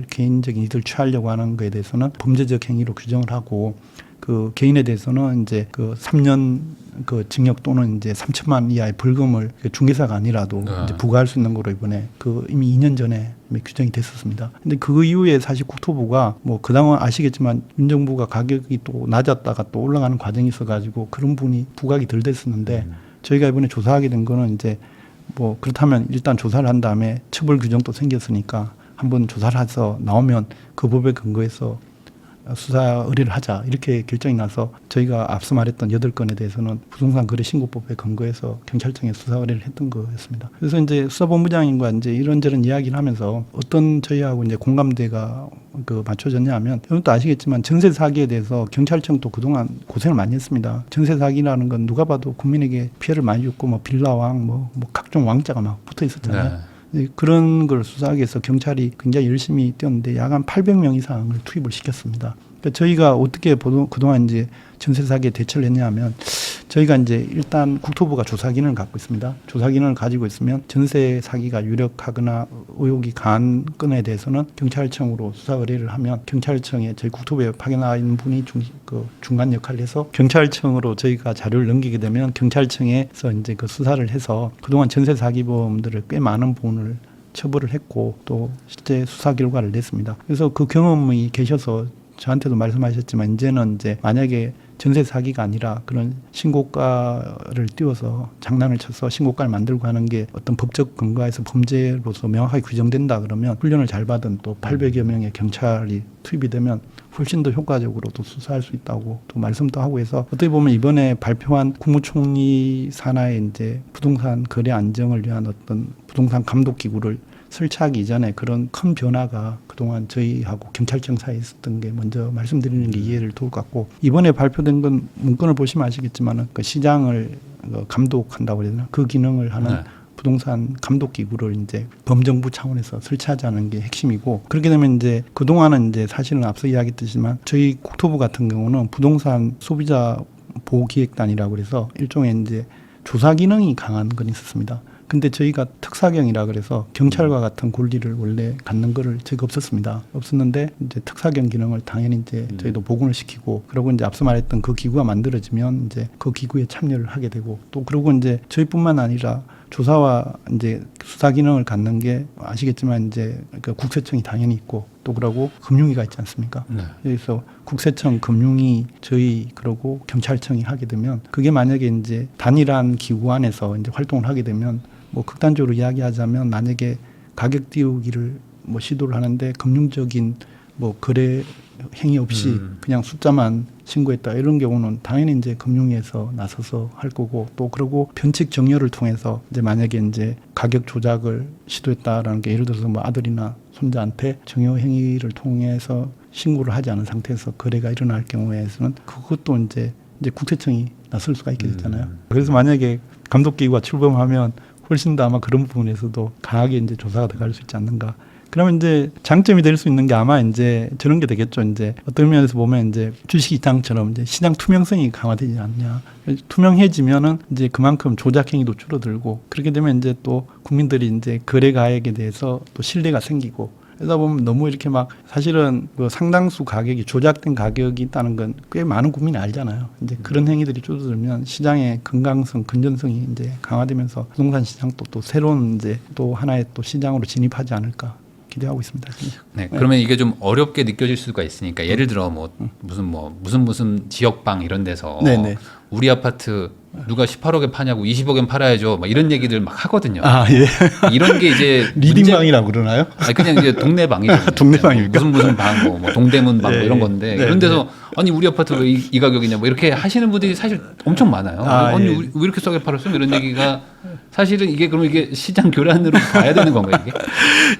A: 개인적인 이득을 취하려고 하는 것에 대해서는 범죄적 행위로 규정을 하고 그 개인에 대해서는 이제 그 3년 그 징역 또는 이제 3천만 이하의 벌금을 중개사가 아니라도 이제 부과할 수 있는 거로 이번에 그 이미 2년 전에 규정이 됐었습니다. 근데 그 이후에 사실 국토부가 뭐 그동안 아시겠지만 윤 정부가 가격이 또 낮았다가 또 올라가는 과정이 있어가지고 그런 부분이 부각이 덜 됐었는데 저희가 이번에 조사하게 된 거는 이제 뭐 그렇다면 일단 조사를 한 다음에 처벌 규정도 생겼으니까 한번 조사를 해서 나오면 그 법에 근거해서 수사 의뢰를 하자 이렇게 결정이 나서 저희가 앞서 말했던 8건에 대해서는 부동산 거래 신고법에 근거해서 경찰청에 수사 의뢰를 했던 거였습니다. 그래서 이제 수사본부장님과 이제 이런저런 이야기를 하면서 어떤 저희하고 이제 공감대가 그 맞춰졌냐 하면 여러분도 아시겠지만 전세 사기에 대해서 경찰청도 그동안 고생을 많이 했습니다. 전세 사기라는 건 누가 봐도 국민에게 피해를 많이 줬고 뭐 빌라왕 뭐 각종 왕자가 막 붙어 있었잖아요. 네. 그런 걸 수사하기 위해서 경찰이 굉장히 열심히 뛰었는데 약 한 800명 이상을 투입을 시켰습니다. 그러니까 저희가 어떻게 그동안 이제 전세 사기에 대처를 했냐 하면 저희가 이제 일단 국토부가 조사 기능을 갖고 있습니다. 조사 기능을 가지고 있으면 전세 사기가 유력하거나 의혹이 강한 건에 대해서는 경찰청으로 수사 의뢰를 하면 경찰청에 저희 국토부에 파견나 있는 분이 중간 역할을 해서 경찰청으로 저희가 자료를 넘기게 되면 경찰청에서 이제 그 수사를 해서 그동안 전세 사기범들을 꽤 많은 부분을 처벌을 했고 또 실제 수사 결과를 냈습니다. 그래서 그 경험이 계셔서 저한테도 말씀하셨지만 이제는 이제 만약에 전세 사기가 아니라 그런 신고가를 띄워서 장난을 쳐서 신고가를 만들고 하는 게 어떤 법적 근거에서 범죄로서 명확하게 규정된다 그러면 훈련을 잘 받은 또 800여 명의 경찰이 투입이 되면 훨씬 더 효과적으로 또 수사할 수 있다고 또 말씀도 하고 해서 어떻게 보면 이번에 발표한 국무총리 산하의 이제 부동산 거래 안정을 위한 어떤 부동산 감독 기구를 설치하기 이전에 그런 큰 변화가 그동안 저희하고 경찰청 사이에 있었던 게 먼저 말씀드리는 게 이해를 도울 것 같고 이번에 발표된 건 문건을 보시면 아시겠지만은 그 시장을 감독한다고 해야 되나 그 기능을 하는 부동산 감독 기구를 이제 범정부 차원에서 설치하자는 게 핵심이고 그렇게 되면 이제 그동안은 이제 사실은 앞서 이야기했듯이만 저희 국토부 같은 경우는 부동산 소비자 보호기획단이라고 그래서 일종의 이제 조사 기능이 강한 건 있었습니다. 근데 저희가 특사경이라 그래서 경찰과 같은 권리를 원래 갖는 거를 저희가 없었는데 이제 특사경 기능을 당연히 이제 저희도 복원을 시키고 그러고 이제 앞서 말했던 그 기구가 만들어지면 이제 그 기구에 참여를 하게 되고 또 그러고 이제 저희뿐만 아니라 조사와 이제 수사 기능을 갖는 게 아시겠지만 이제 그 국세청이 당연히 있고 또 그러고 금융위가 있지 않습니까? 네. 그래서 국세청, 금융위, 저희 그러고 경찰청이 하게 되면 그게 만약에 이제 단일한 기구 안에서 이제 활동을 하게 되면 뭐 극단적으로 이야기하자면 만약에 가격 띄우기를 뭐 시도를 하는데 금융적인 뭐 거래 행위 없이 그냥 숫자만 신고했다 이런 경우는 당연히 이제 금융위에서 나서서 할 거고 또 그러고 변칙 정렬을 통해서 이제 만약에 이제 가격 조작을 시도했다라는 게 예를 들어서 뭐 아들이나 손자한테 정여 행위를 통해서 신고를 하지 않은 상태에서 거래가 일어날 경우에는 그것도 이제 국세청이 나설 수가 있게 되잖아요. 그래서 만약에 감독기구가 출범하면 훨씬 더 아마 그런 부분에서도 강하게 이제 조사가 들어갈 수 있지 않는가. 그러면 이제 장점이 될 수 있는 게 아마 이제 저런 게 되겠죠. 이제 어떤 면에서 보면 이제 주식시장처럼 이제 시장 투명성이 강화되지 않냐. 투명해지면은 이제 그만큼 조작 행위도 줄어들고 그렇게 되면 이제 또 국민들이 이제 거래 가액에 대해서 또 신뢰가 생기고 그러다 보면 너무 이렇게 막 사실은 그 상당수 가격이 조작된 가격이 있다는 건 꽤 많은 국민이 알잖아요. 이제 그런 행위들이 줄어들면 시장의 건강성, 건전성이 이제 강화되면서 부동산 시장도 또 새로운 이제 또 하나의 또 시장으로 진입하지 않을까. 기대하고 있습니다.
B: 네, 그러면 이게 좀 어렵게 느껴질 수가 있으니까 예를 들어 무슨 지역방 이런 데서
A: 네네.
B: 우리 아파트 누가 18억에 파냐고 20억엔 팔아야죠. 막 이런 얘기들 막 하거든요.
A: 아 예.
B: 이런 게 이제
A: 리딩방이라고 그러나요?
B: 아니 그냥 이제 동네방이죠.
A: 동네방입니까?
B: 무슨 방, 뭐 동대문 방 뭐 이런 건데
A: 네,
B: 이런 데서 아니 우리 아파트 왜 이 가격이냐 뭐 이렇게 하시는 분들이 사실 엄청 많아요. 아니 왜 이렇게 싸게 팔았어? 이런 얘기가 사실은 이게 그럼 이게 시장 교란으로 봐야 되는 건가요 이게?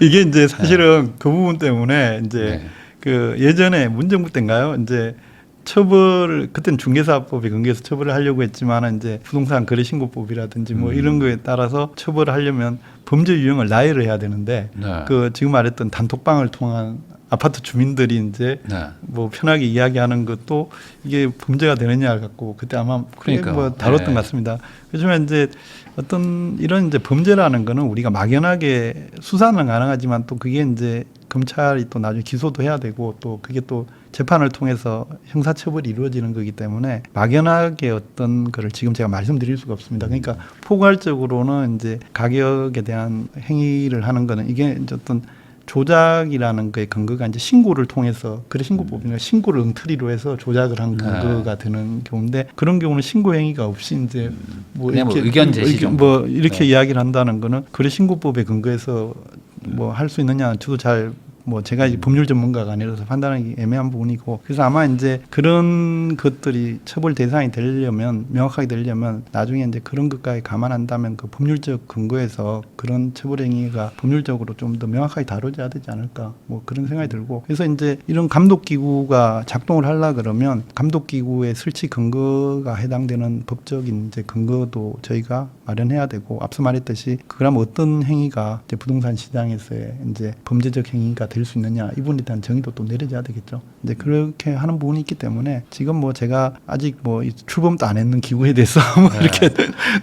A: 이게 이제 사실은 그 부분 때문에 이제 그 예전에 문정부 때인가요? 이제 처벌 그때는 중개사법에 근거해서 처벌을 하려고 했지만 이제 부동산 거래신고법이라든지 뭐 이런 거에 따라서 처벌을 하려면 범죄 유형을 나열을 해야 되는데 그 지금 말했던 단톡방을 통한 아파트 주민들이 이제 뭐 편하게 이야기하는 것도 이게 범죄가 되느냐 갖고 그때 아마
B: 그러니까
A: 뭐 다뤘던 것 같습니다. 그렇지만 이제 어떤 이런 이제 범죄라는 거는 우리가 막연하게 수사는 가능하지만 또 그게 이제 검찰이 또 나중에 기소도 해야 되고 또 그게 또 재판을 통해서 형사처벌이 이루어지는 거기 때문에 막연하게 어떤 거를 지금 제가 말씀드릴 수가 없습니다. 그러니까 포괄적으로는 이제 가격에 대한 행위를 하는 거는 이게 이제 어떤 조작이라는 거의 근거가 이제 신고를 통해서 그래 신고법이니까 신고를 엉터리로 해서 조작을 한 근거가 되는 경우인데 그런 경우는 신고 행위가 없이 이제 뭐
B: 그냥
A: 이렇게
B: 뭐 의견 제시 정도
A: 뭐 이렇게 이야기를 한다는 거는 그래 신고법에 근거해서 뭐 할 수 있느냐 저도 잘 뭐 제가 이제 법률 전문가가 아니라서 판단하기 애매한 부분이고 그래서 아마 이제 그런 것들이 처벌 대상이 되려면 명확하게 되려면 나중에 이제 그런 것까지 감안한다면 그 법률적 근거에서 그런 처벌 행위가 법률적으로 좀 더 명확하게 다뤄져야 되지 않을까 뭐 그런 생각이 들고 그래서 이제 이런 감독 기구가 작동을 하려 그러면 감독 기구의 설치 근거가 해당되는 법적인 이제 근거도 저희가 마련해야 되고 앞서 말했듯이 그러면 어떤 행위가 이제 부동산 시장에서의 이제 범죄적 행위가 될 수 있느냐 이 부분에 대한 정의도 또 내려져야 되겠죠. 이제 그렇게 하는 부분이 있기 때문에 지금 뭐 제가 아직 뭐 출범도 안 했는 기구에 대해서 이렇게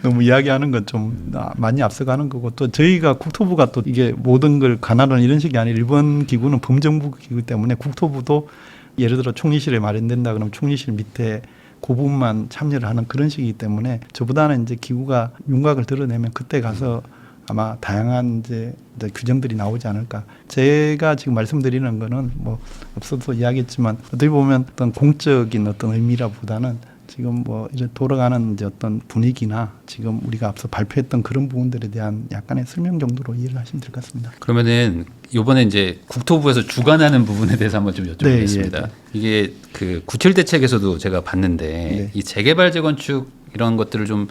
A: 너무 이야기하는 건 좀 많이 앞서가는 거고 또 저희가 국토부가 또 이게 모든 걸 관할하는 이런 식이 아니라 일본 기구는 범정부 기구 때문에 국토부도 예를 들어 총리실에 마련된다 그러면 총리실 밑에 그 부분만 참여를 하는 그런 식이기 때문에 저보다는 이제 기구가 윤곽을 드러내면 그때 가서 아마 다양한 이제 규정들이 나오지 않을까. 제가 지금 말씀드리는 거는 뭐 앞서도 이야기했지만 어떻게 보면 어떤 공적인 어떤 의미라보다는 지금 뭐 이제 돌아가는 이제 어떤 분위기나 지금 우리가 앞서 발표했던 그런 부분들에 대한 약간의 설명 정도로 이해를 하시면 될 것 같습니다.
B: 그러면은 이번에 이제 국토부에서 주관하는 부분에 대해서 한번 좀 여쭤보겠습니다.
A: 네, 네.
B: 이게 그 97 대책에서도 제가 봤는데
A: 네.
B: 이 재개발 재건축 이런 것들을 좀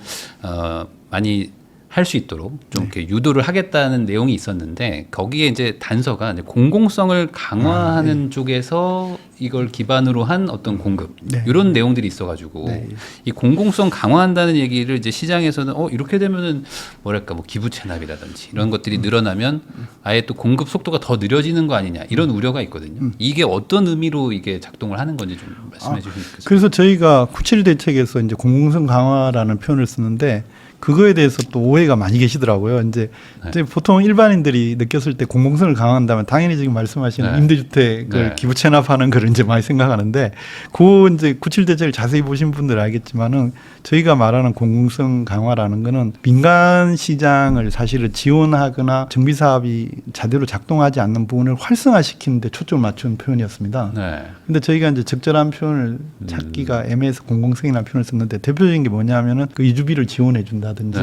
B: 많이 할 수 있도록 좀 이렇게 유도를 하겠다는 내용이 있었는데 거기에 이제 단서가 이제 공공성을 강화하는 쪽에서 이걸 기반으로 한 어떤 공급 이런 내용들이 있어가지고 이 공공성 강화한다는 얘기를 이제 시장에서는 이렇게 되면은 뭐랄까 뭐 기부 체납이라든지 이런 것들이 늘어나면 아예 또 공급 속도가 더 느려지는 거 아니냐 이런 우려가 있거든요. 이게 어떤 의미로 이게 작동을 하는 건지 좀 말씀해 주시면 좋겠습니다.
A: 그래서 저희가 97 대책에서 이제 공공성 강화라는 표현을 쓰는데 그거에 대해서 또 오해가 많이 계시더라고요. 이제 보통 일반인들이 느꼈을 때 공공성을 강화한다면 당연히 지금 말씀하시는 임대주택을 기부 체납하는 걸 이제 많이 생각하는데 그 이제 97 대책을 자세히 보신 분들 알겠지만은 저희가 말하는 공공성 강화라는 거는 민간 시장을 사실은 지원하거나 정비 사업이 제대로 작동하지 않는 부분을 활성화시키는 데 초점을 맞춘 표현이었습니다. 근데 저희가 이제 적절한 표현을 찾기가 애매해서 공공성이라는 표현을 썼는데 대표적인 게 뭐냐면은 그 이주비를 지원해 준다든지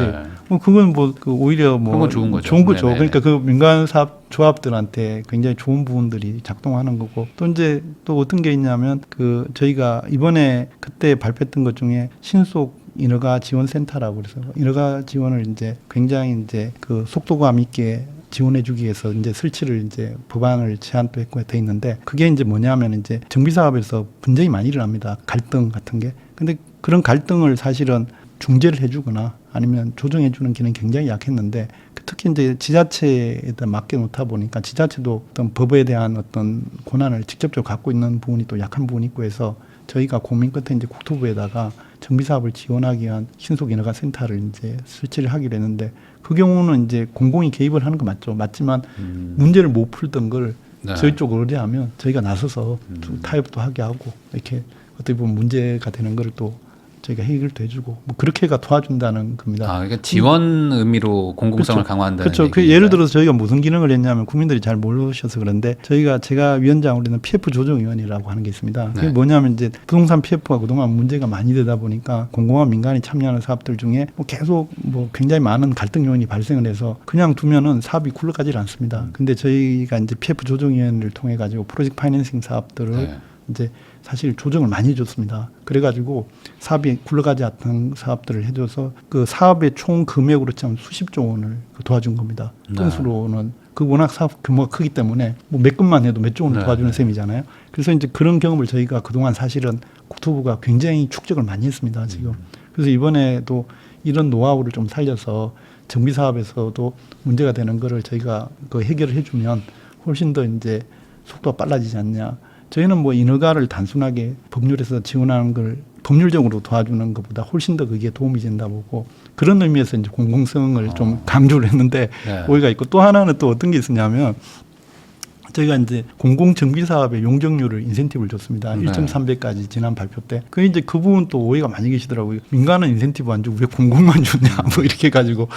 A: 뭐 그건 뭐 그 오히려 뭐
B: 좋은 거죠.
A: 좋은 거죠. 그러니까 그 민간 사업 조합들한테 굉장히 좋은 부분들이 작동하는 거고 또 이제 또 어떤 게 있냐면 그 저희가 이번에 그때 발표했던 것 중에 신속 인허가 지원센터라고 그래서 인허가 지원을 이제 굉장히 이제 그 속도감 있게 지원해주기 위해서 이제 설치를 이제 법안을 제안도 했고 돼 있는데 그게 이제 뭐냐면 이제 정비 사업에서 분쟁이 많이 일어납니다. 갈등 같은 게. 근데 그런 갈등을 사실은 중재를 해주거나 아니면 조정해주는 기능이 굉장히 약했는데 특히 이제 지자체에다 맡겨놓다 보니까 지자체도 어떤 법에 대한 어떤 권한을 직접적으로 갖고 있는 부분이 또 약한 부분이 있고 해서 저희가 고민 끝에 이제 국토부에다가 정비 사업을 지원하기 위한 신속 인허가 센터를 이제 설치를 하기로 했는데 그 경우는 이제 공공이 개입을 하는 거 맞죠. 맞지만 문제를 못 풀던 걸 저희 쪽으로 의뢰하면 저희가 나서서 타협도 하게 하고 이렇게 어떻게 보면 문제가 되는 걸 또 저희가 해결도 해주고 뭐 그렇게가 도와준다는 겁니다.
B: 그러니까 지원 의미로 공공성을 강화한다는
A: 그렇죠. 그 예를 들어서 저희가 무슨 기능을 했냐면 국민들이 잘 모르셔서 그런데 제가 위원장으로 있는 PF 조정위원회라고 하는 게 있습니다. 그게 뭐냐면 이제 부동산 PF가 그동안 문제가 많이 되다 보니까 공공과 민간이 참여하는 사업들 중에 뭐 계속 뭐 굉장히 많은 갈등 요인이 발생을 해서 그냥 두면은 사업이 굴러가질 않습니다. 근데 저희가 이제 PF 조정위원회를 통해 가지고 프로젝트 파이낸싱 사업들을 이제 사실 조정을 많이 해줬습니다. 그래가지고 사업이 굴러가지 않는 사업들을 해줘서 그 사업의 총 금액으로 치면 수십조 원을 도와준 겁니다. 건수로는 그 워낙 사업 규모가 크기 때문에 뭐 몇 건만 해도 몇 조 원을 도와주는 셈이잖아요. 그래서 이제 그런 경험을 저희가 그동안 사실은 국토부가 굉장히 축적을 많이 했습니다. 지금. 그래서 이번에도 이런 노하우를 좀 살려서 정비 사업에서도 문제가 되는 거를 저희가 그 해결을 해주면 훨씬 더 이제 속도가 빨라지지 않냐. 저희는 뭐 인허가를 단순하게 법률에서 지원하는 걸 법률적으로 도와주는 것보다 훨씬 더 그게 도움이 된다 보고 그런 의미에서 이제 공공성을 좀 강조를 했는데 오해가 있고 또 하나는 또 어떤 게 있었냐면 저희가 이제 공공정비 용적률을 인센티브를 줬습니다. 1.3배까지 지난 발표 때. 그 이제 그 부분 또 오해가 많이 계시더라고요. 민간은 인센티브 안 주고 왜 공공만 주냐 뭐 이렇게 가지고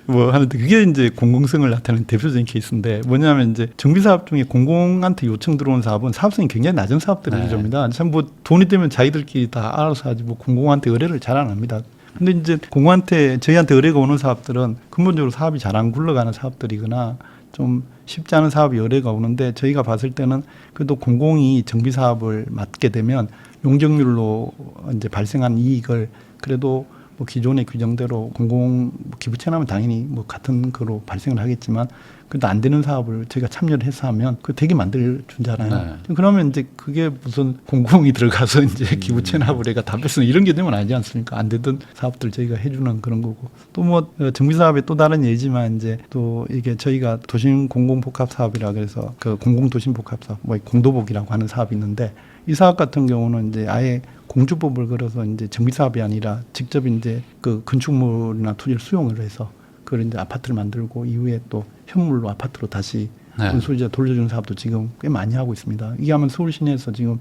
A: 뭐 하는데 그게 이제 공공성을 나타내는 대표적인 케이스인데 뭐냐면 이제 정비사업 중에 공공한테 요청 들어온 사업은 사업성이 굉장히 낮은 사업들을 위주입니다. 참 뭐 돈이 되면 자기들끼리 다 알아서 하지 뭐 공공한테 의뢰를 잘 안 합니다. 근데 이제 공공한테 저희한테 의뢰가 오는 사업들은 근본적으로 사업이 잘 안 굴러가는 사업들이거나 좀 쉽지 않은 사업이 의뢰가 오는데 저희가 봤을 때는 그래도 공공이 정비 사업을 맡게 되면 용적률로 이제 발생한 이익을 그래도 뭐 기존의 규정대로 공공 기부채납은 당연히 뭐 같은 거로 발생을 하겠지만 그래도 안 되는 사업을 저희가 참여를 해서 하면 그 되게 만들 준잖아요. 그러면 이제 그게 무슨 공공이 들어가서 이제 기부채납을 해가 다 뺐으면 이런 개념은 아니지 않습니까? 안 되던 사업들 저희가 해주는 그런 거고 또 뭐 정비 사업의 또 다른 예지만 이제 또 이게 저희가 도심 공공복합 사업이라 그래서 그 공공도심 복합 사업 뭐 공도복이라고 하는 사업이 있는데 이 사업 같은 경우는 이제 아예 공주법을 걸어서 이제 정비 사업이 아니라 직접 이제 그 건축물이나 토지를 수용을 해서 그걸 이제 아파트를 만들고 이후에 또 현물로 아파트로 다시 건설이자 돌려주는 사업도 지금 꽤 많이 하고 있습니다. 이게 하면 서울 시내에서 지금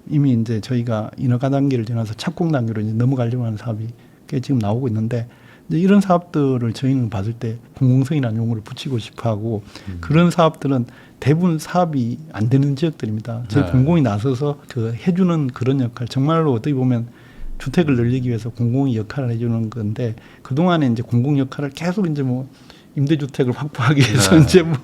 A: 이미 이제 저희가 인허가 단계를 지나서 착공 단계로 이제 넘어가려고 하는 사업이 꽤 지금 나오고 있는데 이제 이런 사업들을 저희는 봤을 때 공공성이라는 용어를 붙이고 싶어하고 그런 사업들은 대부분 사업이 안 되는 지역들입니다. 저희 공공이 나서서 그 해주는 그런 역할 정말로 어떻게 보면 주택을 늘리기 위해서 공공이 역할을 해주는 건데 그동안에 이제 공공 역할을 계속 이제 뭐 임대주택을 확보하기 위해서 이제 뭐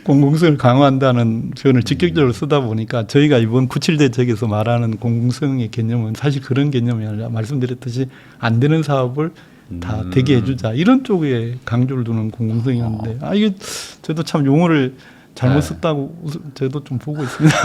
A: 공공성을 강화한다는 표현을 직접적으로 쓰다 보니까 저희가 이번 97 대책에서 말하는 공공성의 개념은 사실 그런 개념이 아니라 말씀드렸듯이 안 되는 사업을 다 되게 해주자 이런 쪽에 강조를 두는 공공성이었는데 이게 저도 참 용어를 잘못 썼다고 저도 좀 보고 있습니다.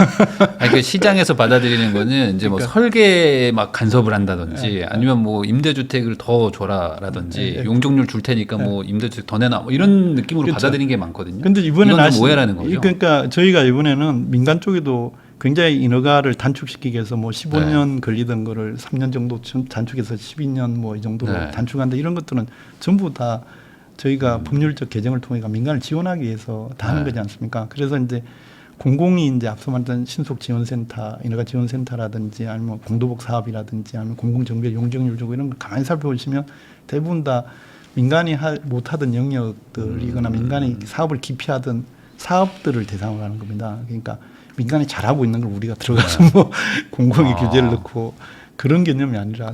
B: 아니, 그 시장에서 받아들이는 거는 이제 뭐 설계에 막 간섭을 한다든지 아니면 뭐 임대주택을 더 줘라라든지 용적률 줄 테니까 뭐 임대주택 더 내놔 뭐 이런 느낌으로 받아들이는 게 많거든요.
A: 근데 이번에는
B: 좀 오해라는 거죠.
A: 그러니까 저희가 이번에는 민간 쪽에도 굉장히 인허가를 단축시키기 위해서 뭐 15년 걸리던 거를 3년 정도 단축해서 12년 뭐 이 정도로 단축한다 이런 것들은 전부 다 저희가 법률적 개정을 통해 민간을 지원하기 위해서 다 하는 거지 않습니까? 그래서 이제 공공이 이제 앞서 말했던 신속지원센터, 인허가 지원센터라든지 아니면 공도복 사업이라든지 아니면 공공정비의 용적률 주고 이런 걸 가만히 살펴보시면 대부분 다 민간이 못하던 영역들이거나 민간이 사업을 기피하던 사업들을 대상으로 하는 겁니다. 그러니까 민간이 잘하고 있는 걸 우리가 들어가서 뭐 공공의 규제를 넣고 그런 개념이 아니라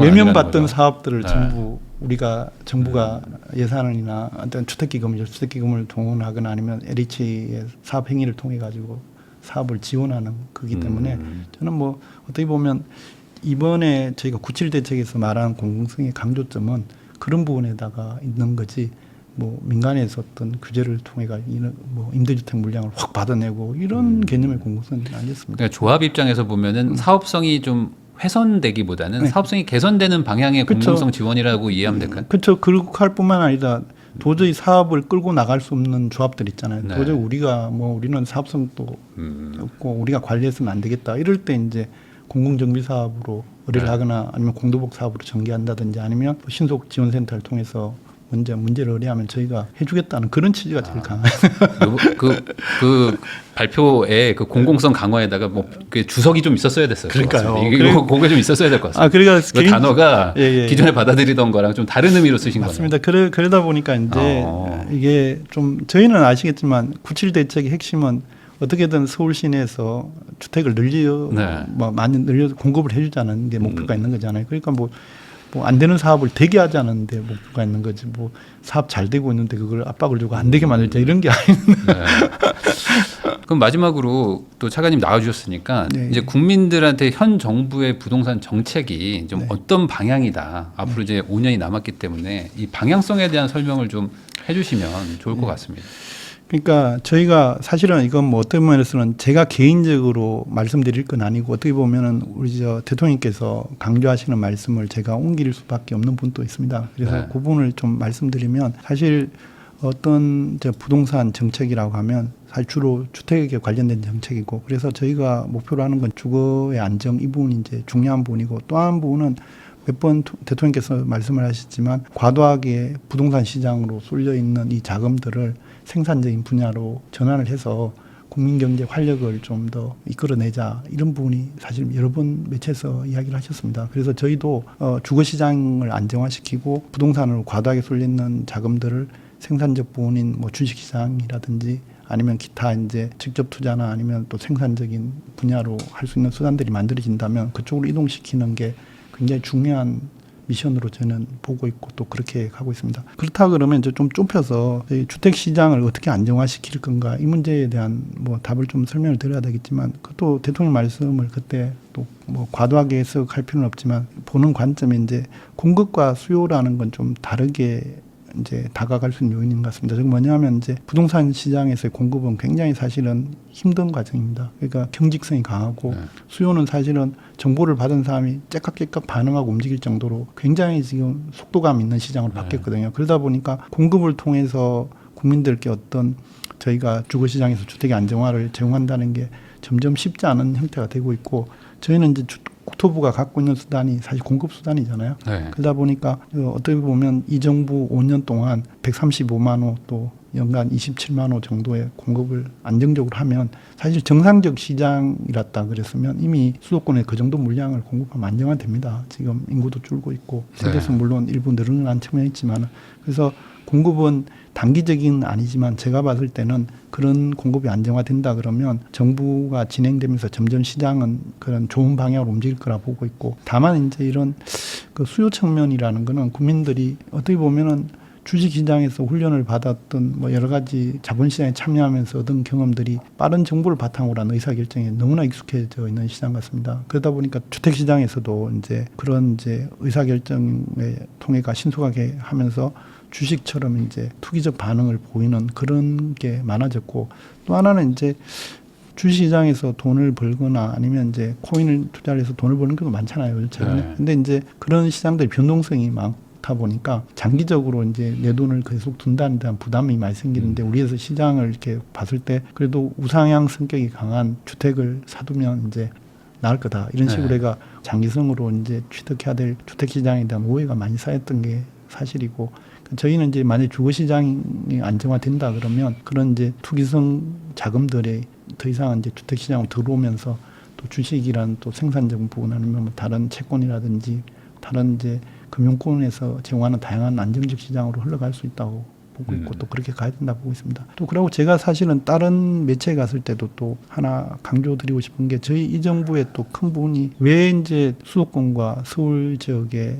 A: 외면받던 사업들을 전부 우리가 정부가 예산이나 어떤 주택기금을 동원하거나 아니면 LH의 사업 행위를 통해 가지고 사업을 지원하는 거기 때문에 저는 뭐 어떻게 보면 이번에 저희가 97 대책에서 말하는 공공성의 강조점은 그런 부분에다가 있는 거지. 뭐 민간에서 어떤 규제를 통해가 뭐 임대주택 물량을 확 받아내고 이런 개념의 공공성은 아니었습니다.
B: 그러니까 조합 입장에서 보면은 사업성이 좀 훼손되기보다는 사업성이 개선되는 방향의 공공성 지원이라고 이해하면 될까요?
A: 그렇죠. 그렇게 할 뿐만 아니라 도저히 사업을 끌고 나갈 수 없는 조합들 있잖아요. 도저히 우리는 사업성도 없고 우리가 관리해서는 안 되겠다. 이럴 때 이제 공공정비 사업으로 의뢰를 하거나 아니면 공도복 사업으로 전개한다든지 아니면 신속 지원센터를 통해서 문제를 의뢰하면 저희가 해주겠다는 그런 취지가 제일 강해요.
B: 그 발표에 그 공공성 강화에다가 뭐 그 주석이 좀 있었어야 됐어요.
A: 그러니까요.
B: 그게 좀 있었어야 될 것 같습니다.
A: 그러니까
B: 그 단어가 기존에 받아들이던 거랑 좀 다른 의미로 쓰신 거예요.
A: 맞습니다. 그러다 보니까 이제 이게 좀 저희는 아시겠지만 97 대책의 핵심은 어떻게든 서울 시내에서 주택을 많이 공급을 해주자는 게 목표가 있는 거잖아요. 그러니까 뭐 안 되는 사업을 되게 하지 않는데 목표가 있는 거지. 뭐 사업 잘 되고 있는데 그걸 압박을 주고 안 되게 만들자 이런 게 아닌데.
B: 그럼 마지막으로 또 차관님 나와주셨으니까 이제 국민들한테 현 정부의 부동산 정책이 좀 어떤 방향이다. 앞으로 이제 5년이 남았기 때문에 이 방향성에 대한 설명을 좀 해주시면 좋을 것 같습니다.
A: 그러니까 저희가 사실은 이건 뭐 어떤 면에서는 제가 개인적으로 말씀드릴 건 아니고 어떻게 보면은 우리 대통령께서 강조하시는 말씀을 제가 옮길 수밖에 없는 분도 있습니다. 그래서 그 부분을 좀 말씀드리면 사실 어떤 이제 부동산 정책이라고 하면 사실 주로 주택에 관련된 정책이고 그래서 저희가 목표로 하는 건 주거의 안정 이 부분이 이제 중요한 부분이고 또 한 부분은 몇 번 대통령께서 말씀을 하셨지만 과도하게 부동산 시장으로 쏠려 있는 이 자금들을 생산적인 분야로 전환을 해서 국민 경제 활력을 좀 더 이끌어내자 이런 부분이 사실 여러 번 매체에서 이야기를 하셨습니다. 그래서 저희도 주거 시장을 안정화시키고 부동산으로 과도하게 쏠려 있는 자금들을 생산적 부분인 뭐 주식 시장이라든지 아니면 기타 이제 직접 투자나 아니면 또 생산적인 분야로 할 수 있는 수단들이 만들어진다면 그쪽으로 이동시키는 게 굉장히 중요한 미션으로 저는 보고 있고 또 그렇게 가고 있습니다. 그렇다 그러면 이제 좀 좁혀서 주택 시장을 어떻게 안정화시킬 건가 이 문제에 대한 뭐 답을 좀 설명을 드려야 되겠지만 그것도 대통령 말씀을 그때 또 뭐 과도하게 해석할 필요는 없지만 보는 관점이 이제 공급과 수요라는 건 좀 다르게 이제 다가갈 수 있는 요인인 것 같습니다. 즉 뭐냐면 이제 부동산 시장에서의 공급은 굉장히 사실은 힘든 과정입니다. 그러니까 경직성이 강하고 수요는 사실은 정보를 받은 사람이 째깍째깍 반응하고 움직일 정도로 굉장히 지금 속도감 있는 시장으로 바뀌었거든요. 그러다 보니까 공급을 통해서 국민들께 어떤 저희가 주거 시장에서 주택의 안정화를 제공한다는 게 점점 쉽지 않은 형태가 되고 있고 저희는 이제 국토부가 갖고 있는 수단이 사실 공급 수단이잖아요. 그러다 보니까 어떻게 보면 이 정부 5년 동안 135만 호 또 연간 27만 호 정도의 공급을 안정적으로 하면 사실 정상적 시장이랐다 그랬으면 이미 수도권에 그 정도 물량을 공급하면 안정화됩니다. 지금 인구도 줄고 있고 세대수 물론 일부 늘어난 측면이 있지만 그래서 공급은 단기적인 아니지만 제가 봤을 때는 그런 공급이 안정화된다 그러면 정부가 진행되면서 점점 시장은 그런 좋은 방향으로 움직일 거라 보고 있고 다만 이제 이런 그 수요 측면이라는 거는 국민들이 어떻게 보면은 주식시장에서 훈련을 받았던 뭐 여러 가지 자본시장에 참여하면서 얻은 경험들이 빠른 정보를 바탕으로 한 의사결정에 너무나 익숙해져 있는 시장 같습니다. 그러다 보니까 주택시장에서도 이제 그런 이제 의사결정의 통해가 신속하게 하면서 주식처럼 이제 투기적 반응을 보이는 그런 게 많아졌고 또 하나는 이제 주식시장에서 돈을 벌거나 아니면 이제 코인을 투자를 해서 돈을 버는 경우도 많잖아요. 최근에. 근데 이제 그런 시장들이 변동성이 많다 보니까 장기적으로 이제 내 돈을 계속 둔다는 데한 부담이 많이 생기는데 우리에서 시장을 이렇게 봤을 때 그래도 우상향 성격이 강한 주택을 사두면 이제 나을 거다. 이런 식으로 내가 장기성으로 이제 취득해야 될 주택시장에 대한 오해가 많이 쌓였던 게 사실이고 저희는 이제 만약 주거 시장이 안정화된다 그러면 그런 이제 투기성 자금들이 더 이상 이제 주택 시장으로 들어오면서 또 주식이란 또 생산적 부분 아니면 뭐 다른 채권이라든지 다른 이제 금융권에서 제공하는 다양한 안정적 시장으로 흘러갈 수 있다고 보고 있고 또 그렇게 가야 된다 보고 있습니다. 또 그리고 제가 사실은 다른 매체에 갔을 때도 또 하나 강조드리고 싶은 게 저희 이 정부의 또 큰 부분이 왜 이제 수도권과 서울 지역의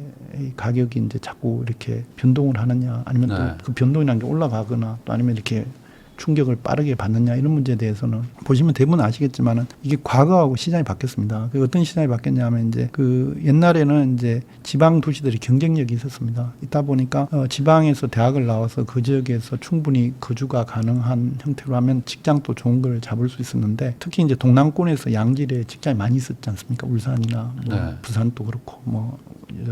A: 가격이 이제 자꾸 이렇게 변동을 하느냐 아니면 또 그 변동이라는 게 올라가거나 또 아니면 이렇게 충격을 빠르게 받느냐 이런 문제에 대해서는 보시면 대부분 아시겠지만은 이게 과거하고 시장이 바뀌었습니다. 그 어떤 시장이 바뀌었냐면 이제 그 옛날에는 이제 지방 도시들이 경쟁력이 있었습니다. 있다 보니까 지방에서 대학을 나와서 그 지역에서 충분히 거주가 가능한 형태로 하면 직장도 좋은 걸 잡을 수 있었는데 특히 이제 동남권에서 양질의 직장이 많이 있었지 않습니까? 울산이나 뭐 부산도 그렇고 뭐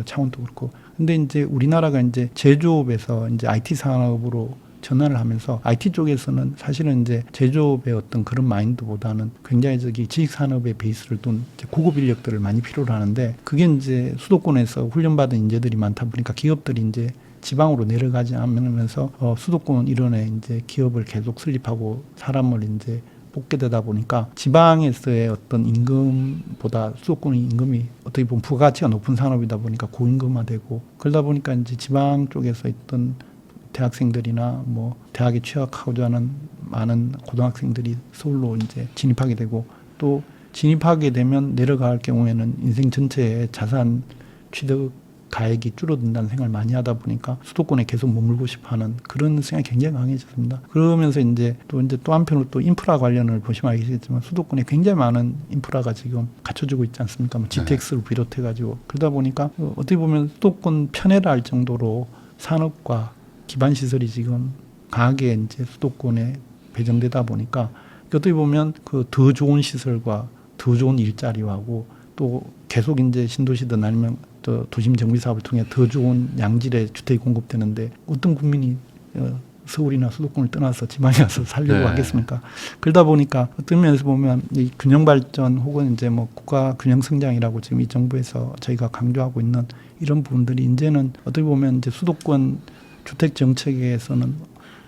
A: 창원도 그렇고. 근데 이제 우리나라가 이제 제조업에서 이제 IT 산업으로 전환을 하면서 IT 쪽에서는 사실은 이제 제조업의 어떤 그런 마인드보다는 굉장히 지식산업의 베이스를 둔 고급 인력들을 많이 필요로 하는데 그게 이제 수도권에서 훈련받은 인재들이 많다 보니까 기업들이 이제 지방으로 내려가지 않으면서 수도권 일원에 이제 기업을 계속 설립하고 사람을 이제 뽑게 되다 보니까 지방에서의 어떤 임금보다 수도권의 임금이 어떻게 보면 부가가치가 높은 산업이다 보니까 고임금화되고 그러다 보니까 이제 지방 쪽에서 있던 대학생들이나 뭐 대학에 취학하고자 하는 많은 고등학생들이 서울로 이제 진입하게 되고 또 진입하게 되면 내려갈 경우에는 인생 전체의 자산 취득 가액이 줄어든다는 생각을 많이 하다 보니까 수도권에 계속 머물고 싶어하는 그런 생각이 굉장히 강해졌습니다. 그러면서 이제 또 한편으로 또 인프라 관련을 보시면 알겠지만 수도권에 굉장히 많은 인프라가 지금 갖춰지고 있지 않습니까? 뭐 GTX를 비롯해가지고 그러다 보니까 어떻게 보면 수도권 편애를 할 정도로 산업과 기반 시설이 지금 강하게 이제 수도권에 배정되다 보니까 어떻게 보면 그 더 좋은 시설과 더 좋은 일자리하고 또 계속 이제 신도시든 아니면 또 도심 정비 사업을 통해 더 좋은 양질의 주택이 공급되는데 어떤 국민이 서울이나 수도권을 떠나서 지방에 가서 살려고
B: 네.
A: 하겠습니까? 그러다 보니까 어떤 면에서 보면 이 균형 발전 혹은 이제 뭐 국가 균형 성장이라고 지금 이 정부에서 저희가 강조하고 있는 이런 부분들이 이제는 어떻게 보면 이제 수도권 주택 정책에서는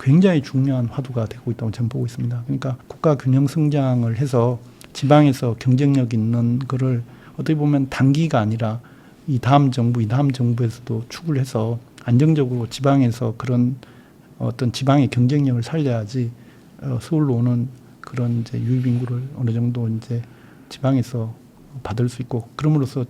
A: 굉장히 중요한 화두가 되고 있다고 저는 보고 있습니다. 그러니까 국가 균형 성장을 해서 지방에서 경쟁력 있는 거를 어떻게 보면 단기가 아니라 이 다음 정부에서도 추구를 해서 안정적으로 지방에서 그런 어떤 지방의 경쟁력을 살려야지 서울로 오는 그런 이제 유입 인구를 어느 정도 이제 지방에서 받을 수 있고 그럼으로써